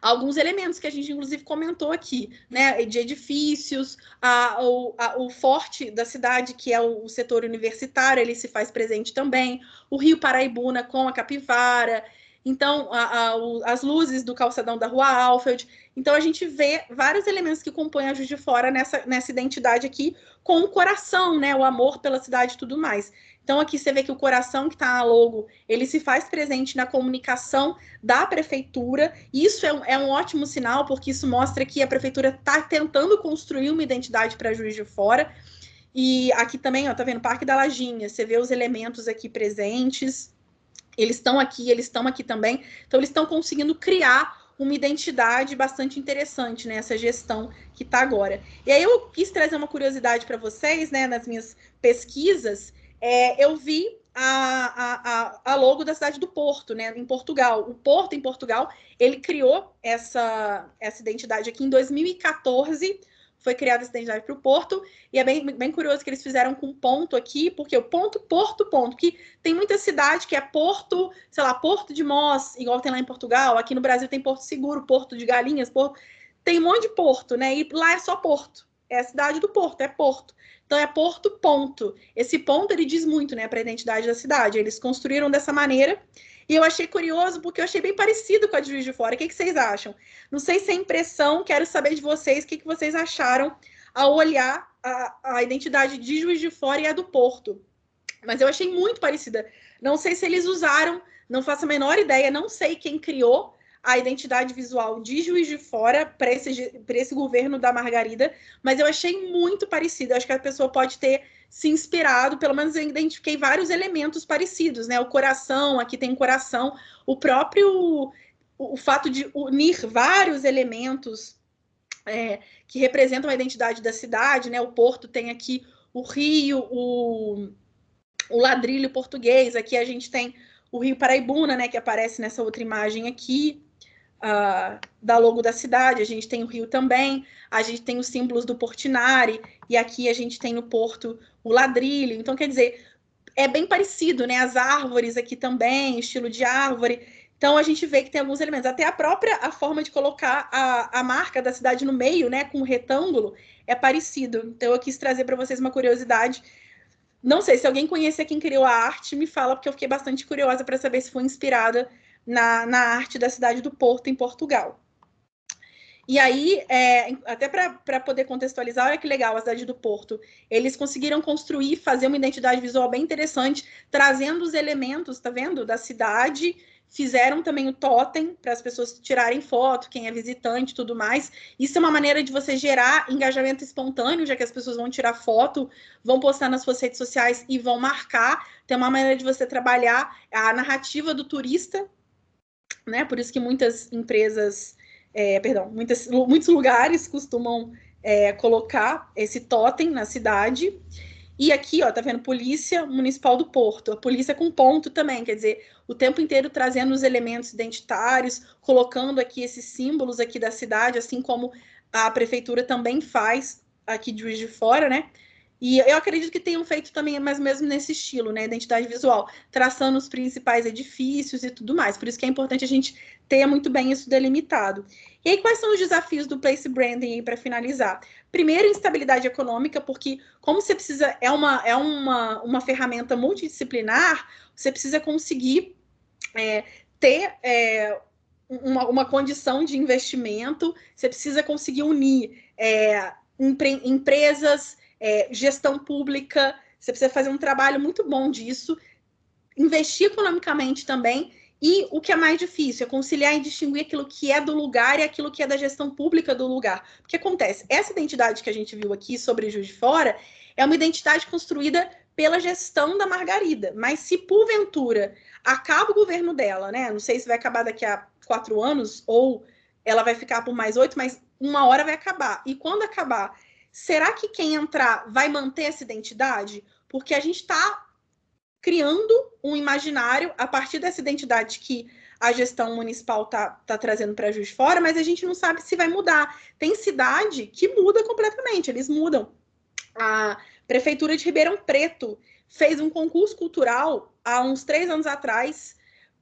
alguns elementos que a gente, inclusive, comentou aqui, né, de edifícios, o forte da cidade, que é o setor universitário, ele se faz presente também, o Rio Paraibuna com a capivara, então, as luzes do calçadão da Rua Alfeld. Então, a gente vê vários elementos que compõem a Juiz de Fora nessa identidade aqui, com o coração, né, o amor pela cidade e tudo mais. Então, aqui você vê que o coração que está na logo, ele se faz presente na comunicação da prefeitura. Isso é um ótimo sinal, porque isso mostra que a prefeitura está tentando construir uma identidade para Juiz de Fora. E aqui também, ó, tá vendo? Parque da Lajinha, você vê os elementos aqui presentes. Eles estão aqui também. Então, eles estão conseguindo criar uma identidade bastante interessante, né? Essa gestão que está agora. E aí eu quis trazer uma curiosidade para vocês, né? Nas minhas pesquisas, eu vi a logo da cidade do Porto, né? Em Portugal. O Porto, em Portugal, ele criou essa identidade aqui em 2014. Foi criada essa identidade para o Porto, e é bem curioso que eles fizeram com ponto aqui, porque o ponto, que tem muita cidade que é Porto, sei lá, Porto de Mós, igual tem lá em Portugal. Aqui no Brasil tem Porto Seguro, Porto de Galinhas, tem um monte de porto, né? E lá é só Porto. é a cidade do Porto, é Porto. Então é Porto, ponto. Esse ponto, ele diz muito, né, para a identidade da cidade. Eles construíram dessa maneira, e eu achei curioso, porque eu achei bem parecido com a de Juiz de Fora. O que vocês acham? Não sei se é impressão, quero saber de vocês, o que vocês acharam ao olhar a identidade de Juiz de Fora e a do Porto. Mas eu achei muito parecida. Não sei se eles usaram, não faço a menor ideia, não sei quem criou a identidade visual de Juiz de Fora para esse governo da Margarida, mas eu achei muito parecido. Acho que a pessoa pode ter se inspirado, pelo menos eu identifiquei vários elementos parecidos, né? O coração, aqui tem coração, o próprio o fato de unir vários elementos que representam a identidade da cidade, né? O Porto tem aqui o rio, o ladrilho português, aqui a gente tem o Rio Paraibuna, né, que aparece nessa outra imagem aqui, da logo da cidade, a gente tem o rio também, a gente tem os símbolos do Portinari, e aqui a gente tem no Porto o ladrilho, então quer dizer, é bem parecido, né, as árvores aqui também, estilo de árvore, então a gente vê que tem alguns elementos, até a forma de colocar a marca da cidade no meio, né, com um retângulo, é parecido, então eu quis trazer para vocês uma curiosidade. Não sei, se alguém conhecer quem criou a arte, me fala, porque eu fiquei bastante curiosa para saber se foi inspirada na arte da cidade do Porto, em Portugal. E aí, até para poder contextualizar, olha que legal a cidade do Porto. Eles conseguiram construir, fazer uma identidade visual bem interessante, trazendo os elementos, tá vendo? Da cidade. Fizeram também o totem para as pessoas tirarem foto, quem é visitante e tudo mais. Isso é uma maneira de você gerar engajamento espontâneo, já que as pessoas vão tirar foto, vão postar nas suas redes sociais e vão marcar. Tem uma maneira de você trabalhar a narrativa do turista, né? Por isso que muitas empresas, muitos lugares costumam colocar esse totem na cidade. E aqui, ó, tá vendo? Polícia Municipal do Porto. A polícia com ponto também, quer dizer, o tempo inteiro trazendo os elementos identitários, colocando aqui esses símbolos aqui da cidade, assim como a prefeitura também faz aqui de Juiz de Fora, né? E eu acredito que tenham feito também mais ou menos nesse estilo, né? Identidade visual, traçando os principais edifícios e tudo mais. Por isso que é importante a gente ter muito bem isso delimitado. E aí, quais são os desafios do place branding aí para finalizar? Primeiro, instabilidade econômica, porque como você precisa, uma ferramenta multidisciplinar, você precisa conseguir ter uma condição de investimento, você precisa conseguir unir empresas, gestão pública, você precisa fazer um trabalho muito bom disso, investir economicamente também, e o que é mais difícil é conciliar e distinguir aquilo que é do lugar e aquilo que é da gestão pública do lugar. O que acontece? Essa identidade que a gente viu aqui sobre Juiz de Fora é uma identidade construída pela gestão da Margarida, mas se porventura acaba o governo dela, né? Não sei se vai acabar daqui a 4 anos ou ela vai ficar por mais 8, mas uma hora vai acabar. E quando acabar, será que quem entrar vai manter essa identidade? Porque a gente está criando um imaginário a partir dessa identidade que a gestão municipal tá trazendo para Juiz de Fora, mas a gente não sabe se vai mudar. Tem cidade que muda completamente, eles mudam. A Prefeitura de Ribeirão Preto fez um concurso cultural há uns 3 anos atrás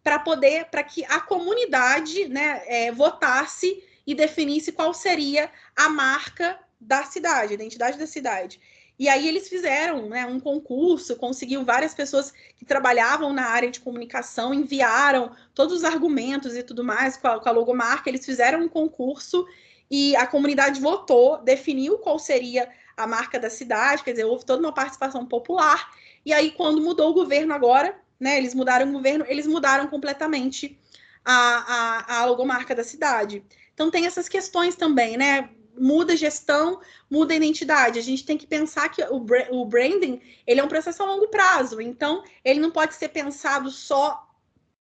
para que a comunidade, né, votasse e definisse qual seria a marca da cidade, a identidade da cidade. E aí eles fizeram, né, um concurso, conseguiu várias pessoas que trabalhavam na área de comunicação, enviaram todos os argumentos e tudo mais com a logomarca, eles fizeram um concurso e a comunidade votou, definiu qual seria a marca da cidade, quer dizer, houve toda uma participação popular, e aí quando mudou o governo agora, né, eles mudaram o governo, eles mudaram completamente a logomarca da cidade. Então tem essas questões também, né? Muda a gestão, muda a identidade. A gente tem que pensar que o branding ele é um processo a longo prazo, então ele não pode ser pensado só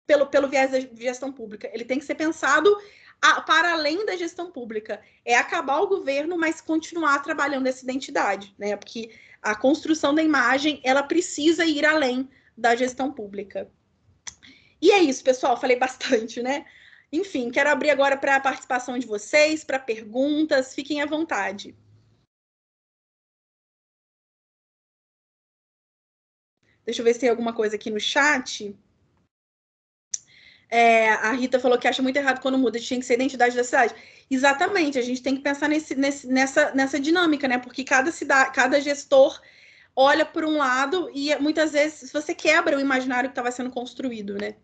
pelo viés da gestão pública, ele tem que ser pensado para além da gestão pública. É acabar o governo, mas continuar trabalhando essa identidade, né? Porque a construção da imagem ela precisa ir além da gestão pública. E é isso, pessoal. Falei bastante, né? Enfim, quero abrir agora para a participação de vocês, para perguntas. Fiquem à vontade. Deixa eu ver se tem alguma coisa aqui no chat. A Rita falou que acha muito errado quando muda, tinha que ser a identidade da cidade. Exatamente, a gente tem que pensar nessa dinâmica, né? Porque cada gestor olha por um lado e muitas vezes você quebra o imaginário que estava sendo construído, né?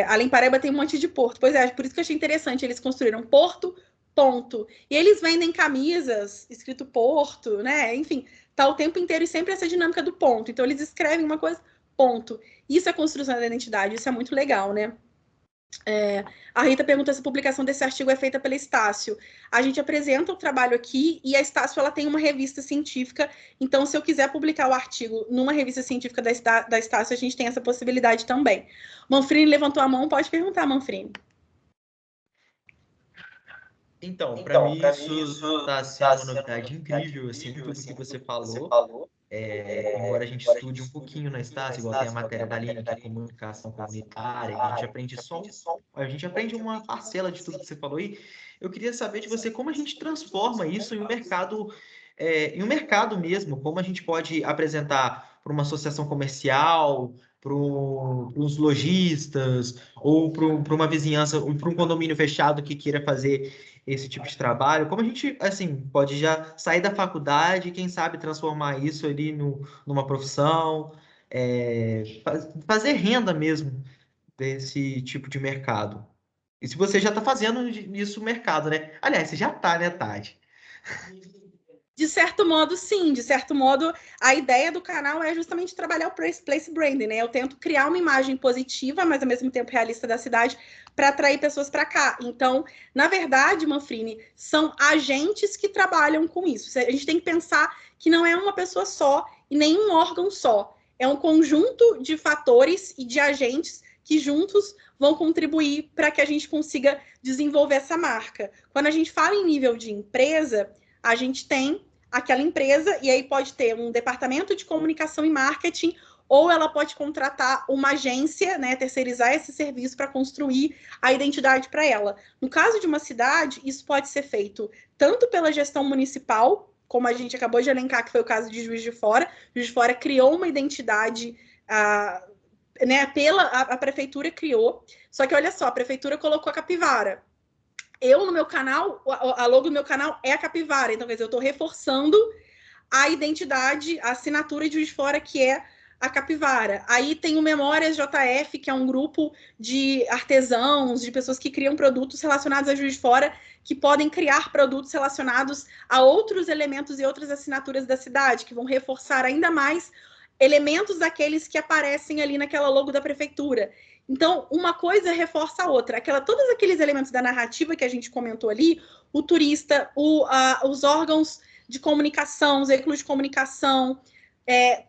Além Paraíba tem um monte de porto. Pois é, por isso que eu achei interessante. Eles construíram porto, ponto. E eles vendem camisas escrito porto, né? Enfim, tá o tempo inteiro e sempre essa dinâmica do ponto. Então eles escrevem uma coisa, ponto. Isso é construção da identidade, isso é muito legal, né? A Rita pergunta se a publicação desse artigo é feita pela Estácio. A gente apresenta o trabalho aqui e a Estácio ela tem uma revista científica. Então, se eu quiser publicar o artigo numa revista científica da Estácio, a gente tem essa possibilidade também. Manfrini levantou a mão, pode perguntar, Manfrini. Então, para mim isso está sendo uma novidade incrível, assim, tudo que você falou. Embora a gente estude um pouquinho na Estácio, igual tem a matéria da Aline, que é comunicação comunitária, a gente aprende uma parcela de tudo que você falou aí. Eu queria saber de você como a gente transforma isso em um mercado mesmo, como a gente pode apresentar para uma associação comercial, para os lojistas, ou para uma vizinhança, ou para um condomínio fechado que queira fazer esse tipo de trabalho, como a gente, assim, pode já sair da faculdade e, quem sabe, transformar isso ali numa profissão, fazer renda mesmo desse tipo de mercado. E se você já está fazendo isso no mercado, né? Aliás, você já está, né, Tati? De certo modo, sim. De certo modo, a ideia do canal é justamente trabalhar o place branding, né? Eu tento criar uma imagem positiva, mas ao mesmo tempo realista da cidade, para atrair pessoas para cá. Então, na verdade, Manfrini, são agentes que trabalham com isso. A gente tem que pensar que não é uma pessoa só e nem um órgão só. É um conjunto de fatores e de agentes que juntos vão contribuir para que a gente consiga desenvolver essa marca. Quando a gente fala em nível de empresa, a gente tem aquela empresa, e aí pode ter um departamento de comunicação e marketing, ou ela pode contratar uma agência, né, terceirizar esse serviço para construir a identidade para ela. No caso de uma cidade, isso pode ser feito tanto pela gestão municipal, como a gente acabou de elencar, que foi o caso de Juiz de Fora. Juiz de Fora criou uma identidade, né, a prefeitura criou, só que olha só, a prefeitura colocou a capivara. No meu canal, a logo do meu canal é a capivara. Então, quer dizer, eu estou reforçando a identidade, a assinatura de Juiz de Fora, que é a capivara. Aí tem o Memórias JF, que é um grupo de artesãos, de pessoas que criam produtos relacionados a Juiz de Fora, que podem criar produtos relacionados a outros elementos e outras assinaturas da cidade, que vão reforçar ainda mais elementos daqueles que aparecem ali naquela logo da prefeitura. Então, uma coisa reforça a outra. Todos aqueles elementos da narrativa que a gente comentou ali, o turista, os órgãos de comunicação, os veículos de comunicação,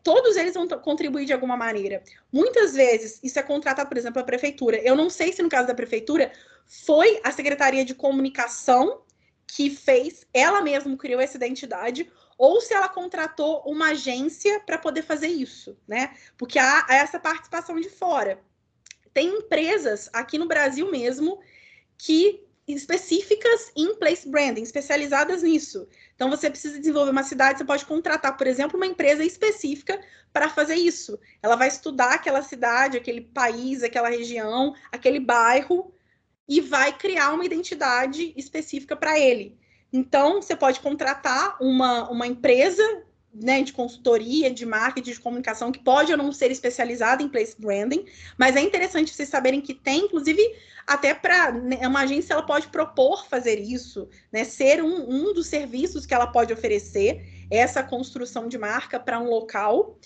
todos eles vão contribuir de alguma maneira. Muitas vezes, isso é contratado, por exemplo, a prefeitura. Eu não sei se no caso da prefeitura foi a Secretaria de Comunicação que fez, ela mesma criou essa identidade, ou se ela contratou uma agência para poder fazer isso, né? Porque há essa participação de fora. Tem empresas aqui no Brasil mesmo que específicas em place branding, especializadas nisso. Então, você precisa desenvolver uma cidade, você pode contratar, por exemplo, uma empresa específica para fazer isso. Ela vai estudar aquela cidade, aquele país, aquela região, aquele bairro e vai criar uma identidade específica para ele. Então, você pode contratar uma empresa, né, de consultoria, de marketing, de comunicação, que pode ou não ser especializada em place branding, mas é interessante vocês saberem que tem, inclusive, até para, né, uma agência ela pode propor fazer isso, né, ser um dos serviços que ela pode oferecer, essa construção de marca para um local.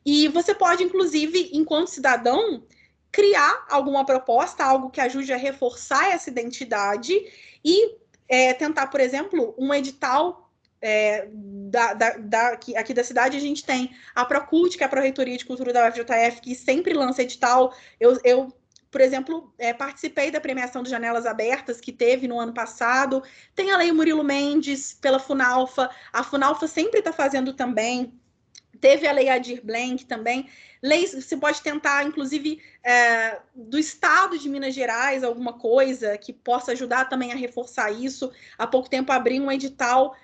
E você pode, inclusive, enquanto cidadão, criar alguma proposta, algo que ajude a reforçar essa identidade e tentar, por exemplo, um edital aqui da cidade. A gente tem a Procult, que é a Pró-Reitoria de Cultura da UFJF, que sempre lança edital. Eu por exemplo, participei da premiação de Janelas Abertas, que teve no ano passado. Tem a Lei Murilo Mendes, pela Funalfa. A Funalfa sempre está fazendo também. Teve a Lei Aldir Blanc também. Leis, você pode tentar, inclusive, do Estado de Minas Gerais, alguma coisa que possa ajudar também a reforçar isso. Há pouco tempo abri um edital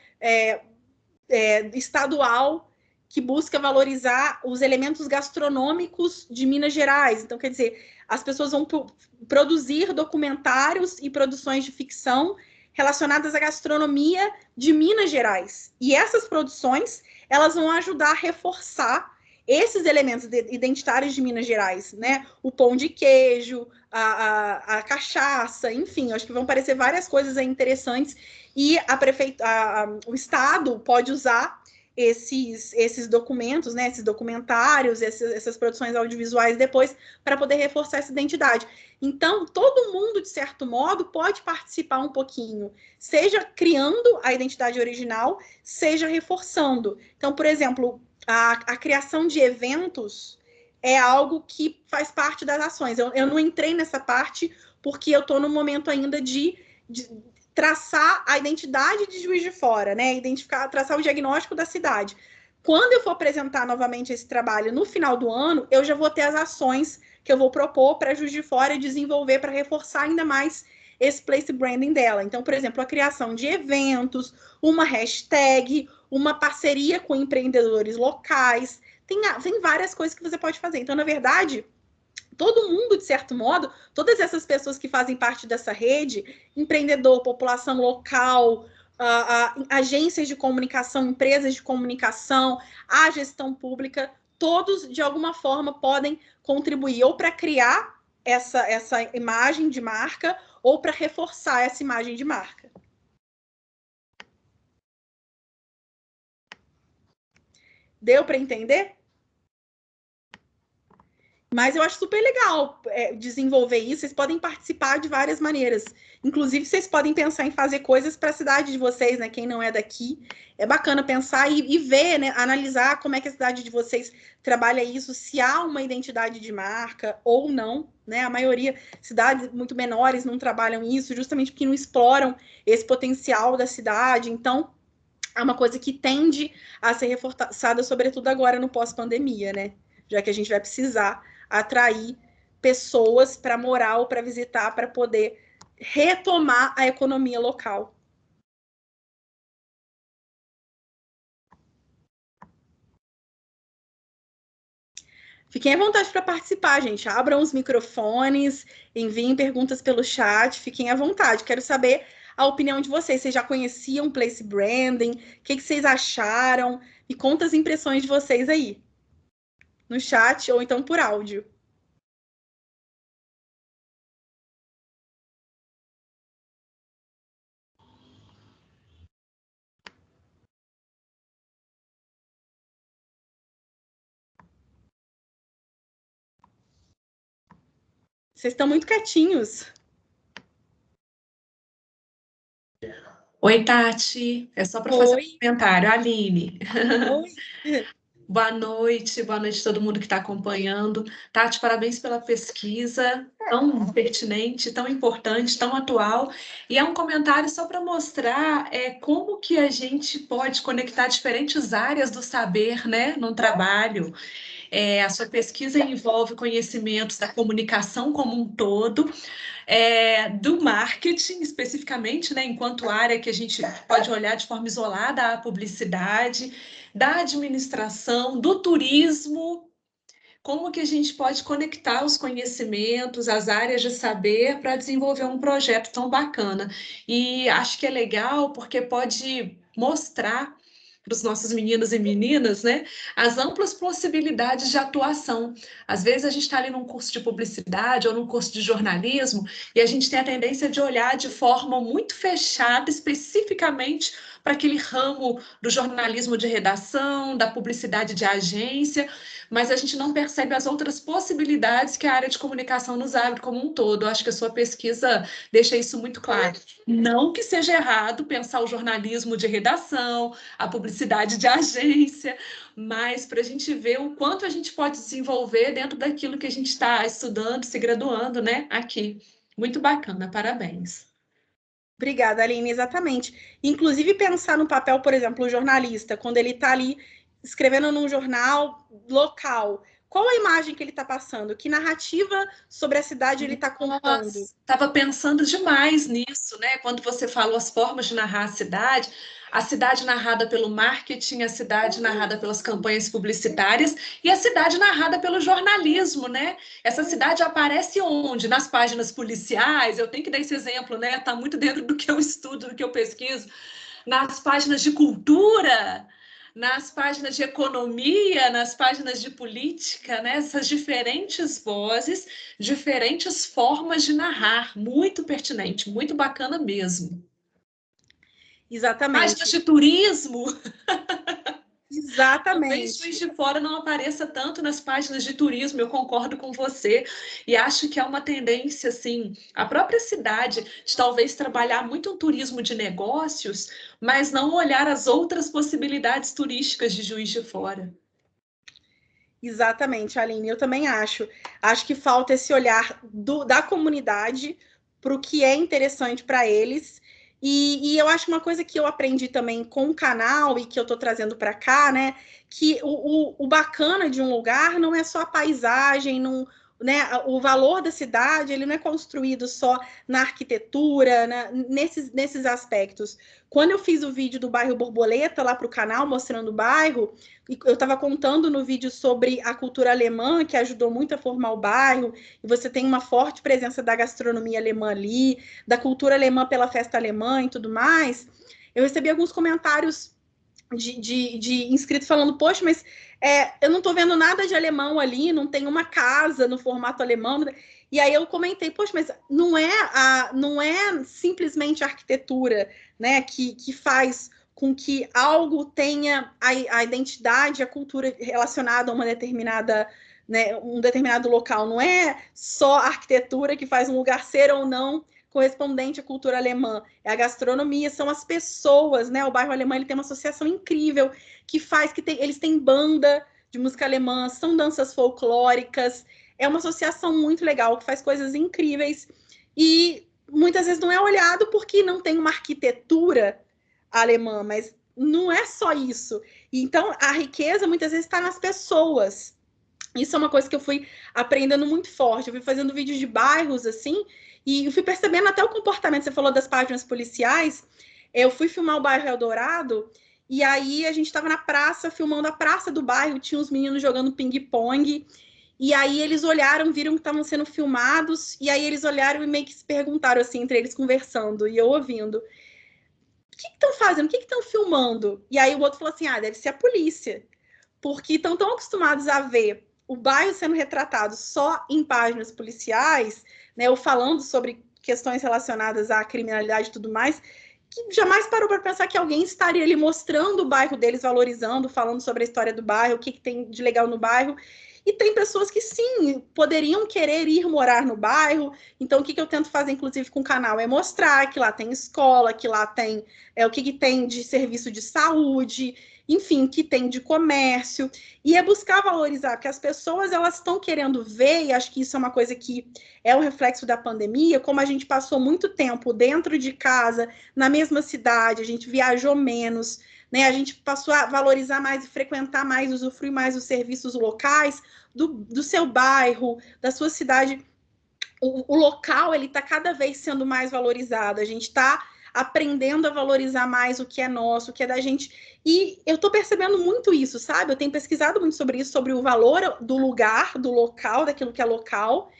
estadual que busca valorizar os elementos gastronômicos de Minas Gerais. Então, quer dizer, as pessoas vão produzir documentários e produções de ficção relacionadas à gastronomia de Minas Gerais. E essas produções, elas vão ajudar a reforçar esses elementos identitários de Minas Gerais, né? O pão de queijo, a cachaça, enfim, acho que vão aparecer várias coisas aí interessantes e o Estado pode usar esses documentos, né, esses documentários, essas produções audiovisuais depois para poder reforçar essa identidade. Então, todo mundo, de certo modo, pode participar um pouquinho, seja criando a identidade original, seja reforçando. Então, por exemplo, a criação de eventos é algo que faz parte das ações. Eu não entrei nessa parte porque eu estou no momento ainda de traçar a identidade de Juiz de Fora, né? Traçar o diagnóstico da cidade. Quando eu for apresentar novamente esse trabalho no final do ano, eu já vou ter as ações que eu vou propor para Juiz de Fora desenvolver para reforçar ainda mais esse place branding dela. Então, por exemplo, a criação de eventos, uma hashtag, uma parceria com empreendedores locais. Tem várias coisas que você pode fazer. Então, na verdade, todo mundo, de certo modo, todas essas pessoas que fazem parte dessa rede, empreendedor, população local, agências de comunicação, empresas de comunicação, a gestão pública, todos, de alguma forma, podem contribuir ou para criar essa imagem de marca ou para reforçar essa imagem de marca. Deu para entender? Mas eu acho super legal desenvolver isso. Vocês podem participar de várias maneiras. Inclusive, vocês podem pensar em fazer coisas para a cidade de vocês, né? Quem não é daqui. É bacana pensar e ver, né? Analisar como é que a cidade de vocês trabalha isso, se há uma identidade de marca ou não, né? A maioria, cidades muito menores não trabalham isso, justamente porque não exploram esse potencial da cidade. Então, é uma coisa que tende a ser reforçada, sobretudo agora no pós-pandemia, né? Já que a gente vai precisar atrair pessoas para morar ou para visitar, para poder retomar a economia local. Fiquem à vontade para participar, gente. Abram os microfones, enviem perguntas pelo chat, fiquem à vontade. Quero saber a opinião de vocês. Vocês já conheciam Place Branding? O que vocês acharam? Me conta as impressões de vocês aí, no chat ou então por áudio. Vocês estão muito quietinhos. Oi, Tati. É só para fazer um comentário. Aline. Oi. Boa noite a todo mundo que está acompanhando. Tati, parabéns pela pesquisa, tão pertinente, tão importante, tão atual. E é um comentário só para mostrar como que a gente pode conectar diferentes áreas do saber, né, no trabalho. A sua pesquisa envolve conhecimentos da comunicação como um todo, do marketing especificamente, né, enquanto área que a gente pode olhar de forma isolada a publicidade, da administração, do turismo, como que a gente pode conectar os conhecimentos, as áreas de saber para desenvolver um projeto tão bacana. E acho que é legal porque pode mostrar para os nossos meninos e meninas, né, as amplas possibilidades de atuação. Às vezes a gente está ali num curso de publicidade ou num curso de jornalismo e a gente tem a tendência de olhar de forma muito fechada, especificamente para aquele ramo do jornalismo de redação, da publicidade de agência, mas a gente não percebe as outras possibilidades que a área de comunicação nos abre como um todo. Eu acho que a sua pesquisa deixa isso muito claro. Não que seja errado pensar o jornalismo de redação, a publicidade de agência, mas para a gente ver o quanto a gente pode desenvolver dentro daquilo que a gente está estudando, se graduando, né, aqui. Muito bacana, parabéns. Obrigada, Aline, exatamente. Inclusive pensar no papel, por exemplo, o jornalista, quando ele está ali escrevendo num jornal local, Qual a imagem que ele está passando? Que narrativa sobre a cidade ele está contando? Estava pensando demais nisso, né? Quando você falou as formas de narrar a cidade narrada pelo marketing, a cidade narrada pelas campanhas publicitárias e a cidade narrada pelo jornalismo, né? Essa cidade aparece onde? Nas páginas policiais, eu tenho que dar esse exemplo, né? Está muito dentro do que eu estudo, do que eu pesquiso. Nas páginas de cultura, nas páginas de economia, nas páginas de política, né? Essas diferentes vozes, diferentes formas de narrar, muito pertinente, muito bacana mesmo. Exatamente. Páginas de turismo. Exatamente. Talvez Juiz de Fora não apareça tanto nas páginas de turismo, eu concordo com você, e acho que é uma tendência, assim, a própria cidade de talvez trabalhar muito um turismo de negócios, mas não olhar as outras possibilidades turísticas de Juiz de Fora. Exatamente, Aline, eu também acho. Acho que falta esse olhar da comunidade para o que é interessante para eles. E eu acho uma coisa que eu aprendi também com o canal e que eu estou trazendo para cá, né? Que o bacana de um lugar não é só a paisagem, não, né? O valor da cidade ele não é construído só na arquitetura, né? Nesses aspectos. Quando eu fiz o vídeo do bairro Borboleta lá para o canal, mostrando o bairro, eu estava contando no vídeo sobre a cultura alemã, que ajudou muito a formar o bairro, e você tem uma forte presença da gastronomia alemã ali, da cultura alemã pela festa alemã e tudo mais. Eu recebi alguns comentários de inscritos falando, poxa, mas eu não estou vendo nada de alemão ali, não tem uma casa no formato alemão. E aí eu comentei, poxa, mas não é simplesmente a arquitetura, né, que faz com que algo tenha a identidade, a cultura relacionada a uma determinada, né, um determinado local. Não é só a arquitetura que faz um lugar ser ou não correspondente à cultura alemã. É a gastronomia, são as pessoas, né? O bairro alemão ele tem uma associação incrível que faz que eles têm banda de música alemã, são danças folclóricas. É uma associação muito legal que faz coisas incríveis e muitas vezes não é olhado porque não tem uma arquitetura alemã, mas não é só isso. Então, a riqueza muitas vezes está nas pessoas. Isso é uma coisa que eu fui aprendendo muito forte. Eu fui fazendo vídeos de bairros, assim, e eu fui percebendo até o comportamento. Você falou das páginas policiais. Eu fui filmar o bairro Eldorado, e aí a gente estava na praça, filmando a praça do bairro, tinha uns meninos jogando ping-pong, e aí eles olharam, viram que estavam sendo filmados, e aí eles olharam e meio que se perguntaram, assim, entre eles conversando, e eu ouvindo. O que estão fazendo? O que estão filmando? E aí o outro falou assim, deve ser a polícia. Porque estão tão acostumados a ver o bairro sendo retratado só em páginas policiais, né, ou falando sobre questões relacionadas à criminalidade e tudo mais, que jamais parou para pensar que alguém estaria ali mostrando o bairro deles, valorizando, falando sobre a história do bairro, o que tem de legal no bairro. E tem pessoas que, sim, poderiam querer ir morar no bairro. Então, o que eu tento fazer, inclusive, com o canal é mostrar que lá tem escola, que lá tem o que tem de serviço de saúde, enfim, que tem de comércio, e é buscar valorizar, porque as pessoas elas estão querendo ver, e acho que isso é uma coisa que é um reflexo da pandemia, como a gente passou muito tempo dentro de casa, na mesma cidade, a gente viajou menos, né? A gente passou a valorizar mais e frequentar mais, usufruir mais os serviços locais do seu bairro, da sua cidade. O local ele está cada vez sendo mais valorizado, a gente está aprendendo a valorizar mais o que é nosso, o que é da gente. E eu estou percebendo muito isso, sabe? Eu tenho pesquisado muito sobre isso, sobre o valor do lugar, do local, daquilo que é local,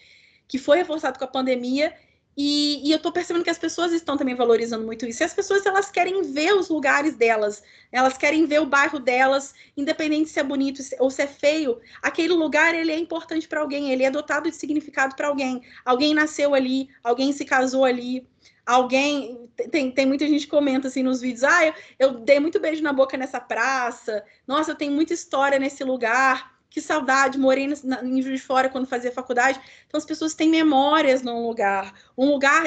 que foi reforçado com a pandemia. E eu estou percebendo que as pessoas estão também valorizando muito isso. E as pessoas, elas querem ver os lugares delas. Elas querem ver o bairro delas, independente se é bonito ou se é feio. Aquele lugar, ele é importante para alguém. Ele é dotado de significado para alguém. Alguém nasceu ali, alguém se casou ali. Alguém, tem muita gente que comenta assim nos vídeos, eu dei muito beijo na boca nessa praça, nossa, eu tenho muita história nesse lugar, que saudade, morei em Juiz de Fora quando fazia faculdade. Então as pessoas têm memórias num lugar,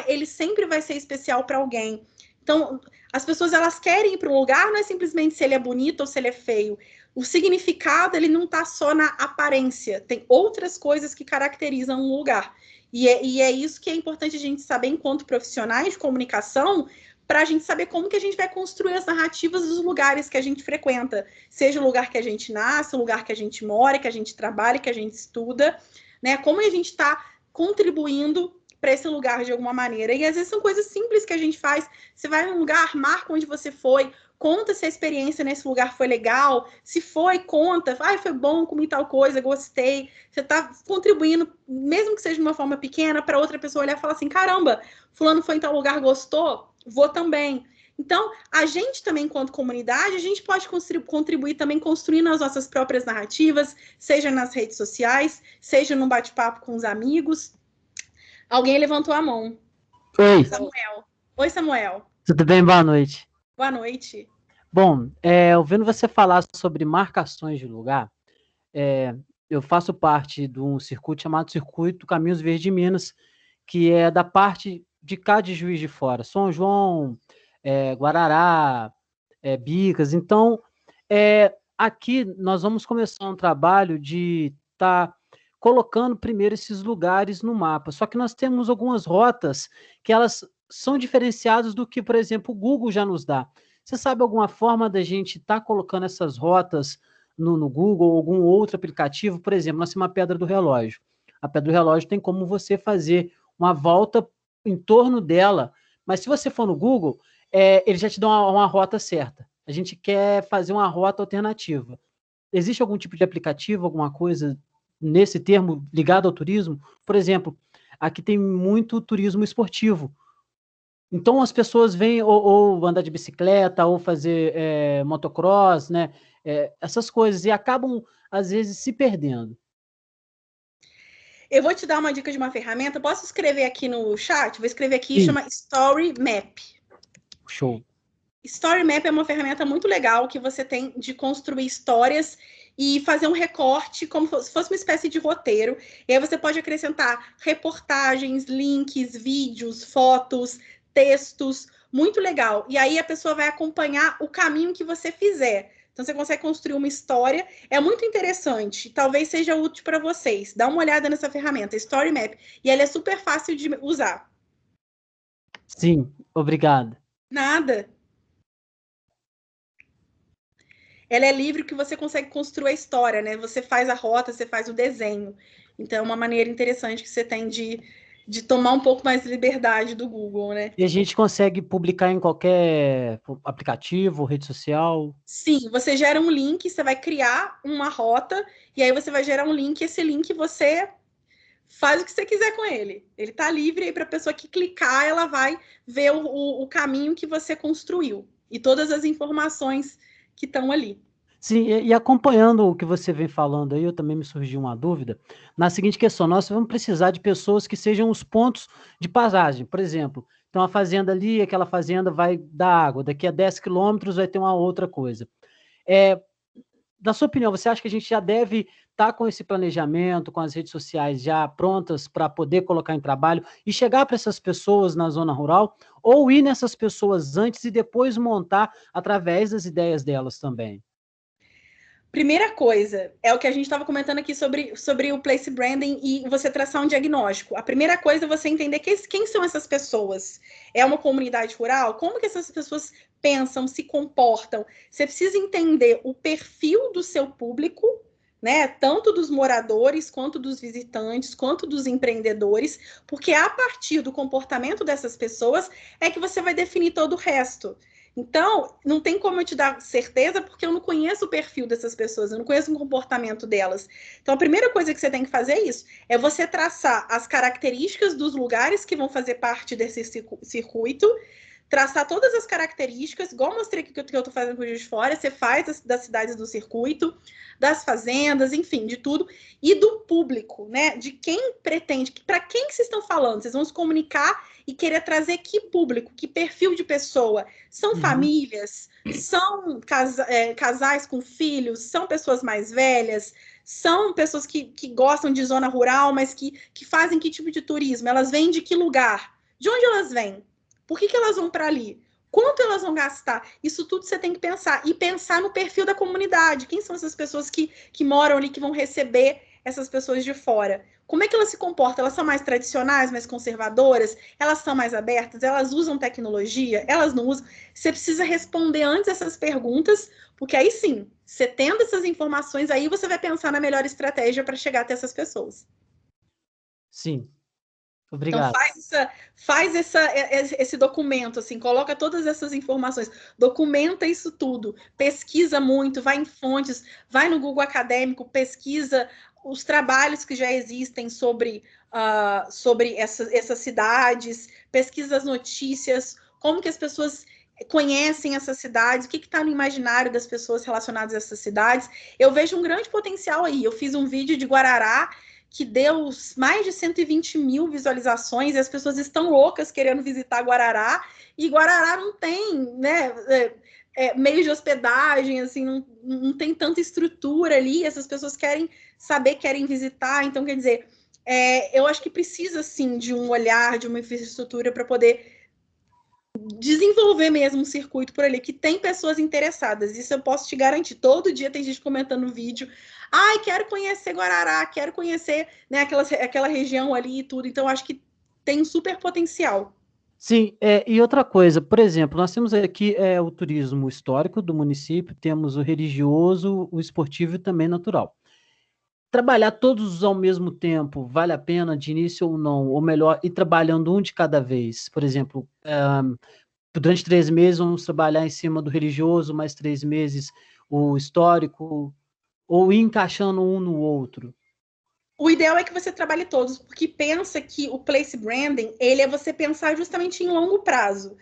ele sempre vai ser especial para alguém. Então as pessoas elas querem ir para um lugar, não é simplesmente se ele é bonito ou se ele é feio. O significado ele não está só na aparência, tem outras coisas que caracterizam um lugar. E é isso que é importante a gente saber enquanto profissionais de comunicação para a gente saber como que a gente vai construir as narrativas dos lugares que a gente frequenta, seja o lugar que a gente nasce, o lugar que a gente mora, que a gente trabalha, que a gente estuda, né? Como a gente está contribuindo para esse lugar de alguma maneira. E às vezes são coisas simples que a gente faz. Você vai num lugar, marca onde você foi, conta se a experiência nesse lugar foi legal, se foi, conta, foi bom, comi tal coisa, gostei. Você está contribuindo, mesmo que seja de uma forma pequena, para outra pessoa olhar e falar assim, caramba, fulano foi em tal lugar, gostou? Vou também. Então, a gente também, enquanto comunidade, a gente pode contribuir também construindo as nossas próprias narrativas, seja nas redes sociais, seja num bate-papo com os amigos. Alguém levantou a mão. Oi. Samuel. Oi, Samuel. Tudo bem? Boa noite. Boa noite. Bom, ouvindo você falar sobre marcações de lugar, eu faço parte de um circuito chamado Circuito Caminhos Verdes de Minas, que é da parte de cá de Juiz de Fora, São João, Guarará, Bicas. Então, aqui nós vamos começar um trabalho de estar colocando primeiro esses lugares no mapa. Só que nós temos algumas rotas que elas são diferenciadas do que, por exemplo, o Google já nos dá. Você sabe alguma forma da gente estar colocando essas rotas no Google ou algum outro aplicativo? Por exemplo, nós temos a Pedra do Relógio. A Pedra do Relógio tem como você fazer uma volta em torno dela, mas se você for no Google, ele já te dá uma rota certa. A gente quer fazer uma rota alternativa. Existe algum tipo de aplicativo, alguma coisa nesse termo ligado ao turismo? Por exemplo, aqui tem muito turismo esportivo. Então as pessoas vêm ou andar de bicicleta, ou fazer motocross, né? Essas coisas, e acabam, às vezes, se perdendo. Eu vou te dar uma dica de uma ferramenta. Posso escrever aqui no chat? Vou escrever aqui, Sim. chama Story Map. Show. Story Map é uma ferramenta muito legal que você tem de construir histórias e fazer um recorte como se fosse uma espécie de roteiro. E aí você pode acrescentar reportagens, links, vídeos, fotos, textos. Muito legal. E aí a pessoa vai acompanhar o caminho que você fizer. Então, você consegue construir uma história. É muito interessante. Talvez seja útil para vocês. Dá uma olhada nessa ferramenta, Story Map. E ela é super fácil de usar. Sim, obrigado. Nada. Ela é livre que você consegue construir a história, né? Você faz a rota, você faz o desenho. Então, é uma maneira interessante que você tem de tomar um pouco mais de liberdade do Google, né? E a gente consegue publicar em qualquer aplicativo, rede social? Sim, você gera um link, você vai criar uma rota, e aí você vai gerar um link, e esse link você faz o que você quiser com ele. Ele está livre, aí para a pessoa que clicar, ela vai ver o caminho que você construiu, e todas as informações que estão ali. Sim, e acompanhando o que você vem falando aí, eu também me surgiu uma dúvida, na seguinte questão, nós vamos precisar de pessoas que sejam os pontos de passagem, por exemplo, então a fazenda ali, aquela fazenda vai dar água, daqui a 10 quilômetros vai ter uma outra coisa. Na sua opinião, você acha que a gente já deve estar com esse planejamento, com as redes sociais já prontas para poder colocar em trabalho e chegar para essas pessoas na zona rural, ou ir nessas pessoas antes e depois montar através das ideias delas também? Primeira coisa, é o que a gente estava comentando aqui sobre o place branding e você traçar um diagnóstico. A primeira coisa é você entender quem são essas pessoas. É uma comunidade rural? Como que essas pessoas pensam, se comportam? Você precisa entender o perfil do seu público, né? Tanto dos moradores, quanto dos visitantes, quanto dos empreendedores, porque a partir do comportamento dessas pessoas é que você vai definir todo o resto. Então, não tem como eu te dar certeza, porque eu não conheço o perfil dessas pessoas, eu não conheço o comportamento delas. Então, a primeira coisa que você tem que fazer é isso, é você traçar as características dos lugares que vão fazer parte desse circuito, traçar todas as características, igual eu mostrei aqui que eu estou fazendo com o Juiz de Fora, você faz das cidades do circuito, das fazendas, enfim, de tudo, e do público, né? De quem pretende, para quem que vocês estão falando? Vocês vão se comunicar e querer trazer que público, que perfil de pessoa? São famílias? São casais com filhos? São pessoas mais velhas? São pessoas que gostam de zona rural, mas que fazem que tipo de turismo? Elas vêm de que lugar? De onde elas vêm? Por que elas vão para ali? Quanto elas vão gastar? Isso tudo você tem que pensar. E pensar no perfil da comunidade. Quem são essas pessoas que moram ali, que vão receber essas pessoas de fora. Como é que elas se comportam? Elas são mais tradicionais, mais conservadoras? Elas são mais abertas? Elas usam tecnologia? Elas não usam? Você precisa responder antes essas perguntas, porque aí sim, você tendo essas informações, aí você vai pensar na melhor estratégia para chegar até essas pessoas. Sim. Então Obrigado. faz esse documento, assim, coloca todas essas informações, documenta isso tudo, pesquisa muito, vai em fontes, vai no Google Acadêmico, pesquisa os trabalhos que já existem sobre essas cidades, pesquisa as notícias, como que as pessoas conhecem essas cidades, o que está no imaginário das pessoas relacionadas a essas cidades. Eu vejo um grande potencial aí. Eu fiz um vídeo de Guarará que deu mais de 120 mil visualizações, e as pessoas estão loucas querendo visitar Guarará, e Guarará não tem, né, meio de hospedagem, assim, não tem tanta estrutura ali, essas pessoas querem saber, querem visitar, então, quer dizer, eu acho que precisa, sim, de um olhar, de uma infraestrutura para poder desenvolver mesmo um circuito por ali, que tem pessoas interessadas, isso eu posso te garantir. Todo dia tem gente comentando no vídeo, ai, quero conhecer Guarará, quero conhecer, né, aquela região ali e tudo, então acho que tem um super potencial. Sim, e outra coisa, por exemplo, nós temos aqui o turismo histórico do município, temos o religioso, o esportivo e também natural. Trabalhar todos ao mesmo tempo, vale a pena de início ou não? Ou melhor, ir trabalhando um de cada vez? Por exemplo, durante 3 meses vamos trabalhar em cima do religioso, mais 3 meses o histórico, ou ir encaixando um no outro? O ideal é que você trabalhe todos, porque pensa que o place branding, ele é você pensar justamente em longo prazo.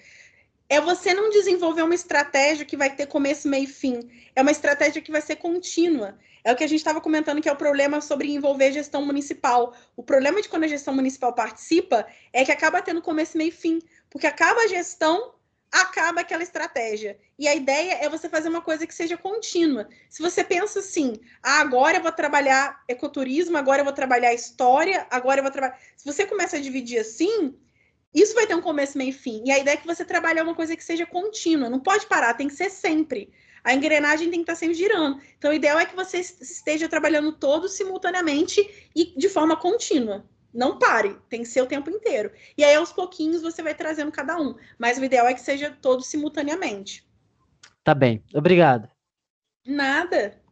É você não desenvolver uma estratégia que vai ter começo, meio e fim. É uma estratégia que vai ser contínua. É o que a gente estava comentando, que é o problema sobre envolver gestão municipal. O problema de quando a gestão municipal participa é que acaba tendo começo, meio e fim. Porque acaba a gestão, acaba aquela estratégia. E a ideia é você fazer uma coisa que seja contínua. Se você pensa assim, agora eu vou trabalhar ecoturismo, agora eu vou trabalhar história, agora eu vou trabalhar... Se você começa a dividir assim, isso vai ter um começo, meio e fim. E a ideia é que você trabalhe uma coisa que seja contínua. Não pode parar, tem que ser sempre. A engrenagem tem que estar sempre girando. Então, o ideal é que você esteja trabalhando todos simultaneamente e de forma contínua. Não pare, tem que ser o tempo inteiro. E aí, aos pouquinhos, você vai trazendo cada um. Mas o ideal é que seja todos simultaneamente. Tá bem, obrigado. Nada.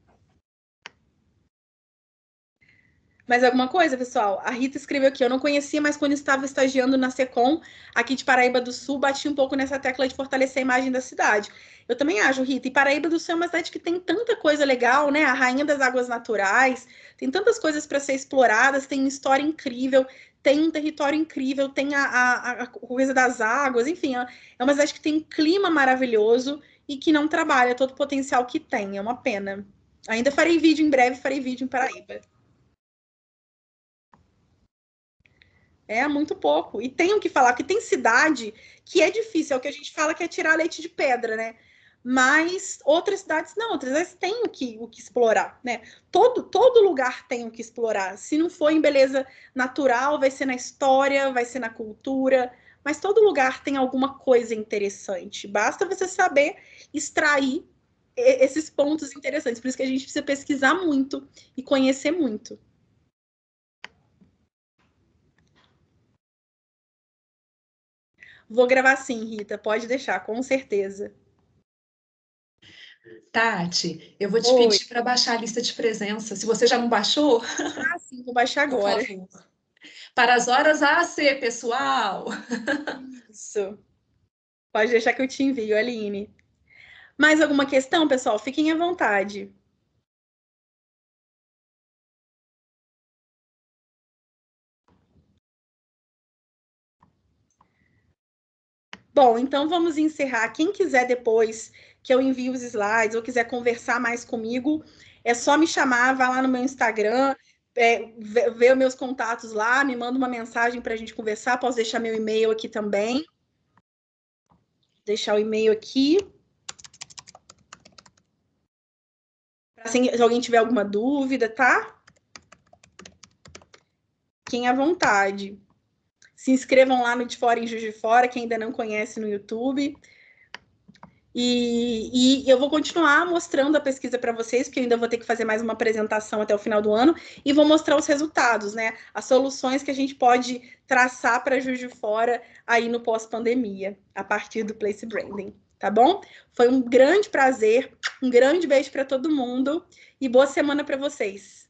Mais alguma coisa, pessoal? A Rita escreveu aqui, eu não conhecia, mas quando estava estagiando na Secom, aqui de Paraíba do Sul, bati um pouco nessa tecla de fortalecer a imagem da cidade. Eu também acho, Rita, e Paraíba do Sul é uma cidade que tem tanta coisa legal, né? A rainha das águas naturais, tem tantas coisas para ser exploradas, tem uma história incrível, tem um território incrível, tem a coisa das águas, enfim, é uma cidade que tem um clima maravilhoso e que não trabalha todo o potencial que tem, é uma pena. Ainda farei vídeo em breve, farei vídeo em Paraíba. É muito pouco. E tem o que falar, porque tem cidade que é difícil, é o que a gente fala que é tirar leite de pedra, né? Mas outras cidades não, outras vezes tem o que explorar, né? Todo lugar tem o que explorar. Se não for em beleza natural, vai ser na história, vai ser na cultura, mas todo lugar tem alguma coisa interessante. Basta você saber extrair esses pontos interessantes. Por isso que a gente precisa pesquisar muito e conhecer muito. Vou gravar sim, Rita, pode deixar, com certeza. Tati, eu vou te pedir para baixar a lista de presença. Se você já não baixou, Ah, sim, vou baixar agora. Para as horas AC, pessoal. Isso. Pode deixar que eu te envio, Aline. Mais alguma questão, pessoal? Fiquem à vontade. Bom, então vamos encerrar. Quem quiser depois que eu envie os slides ou quiser conversar mais comigo, é só me chamar, vai lá no meu Instagram, ver meus contatos lá, me manda uma mensagem para a gente conversar. Posso deixar meu e-mail aqui também. Deixar o e-mail aqui. Se alguém tiver alguma dúvida, tá? Fiquem à vontade. Se inscrevam lá no De Fora em Juiz de Fora, quem ainda não conhece no YouTube. E eu vou continuar mostrando a pesquisa para vocês, porque eu ainda vou ter que fazer mais uma apresentação até o final do ano, e vou mostrar os resultados, né? As soluções que a gente pode traçar para Juiz de Fora aí no pós-pandemia, a partir do Place Branding, tá bom? Foi um grande prazer, um grande beijo para todo mundo e boa semana para vocês.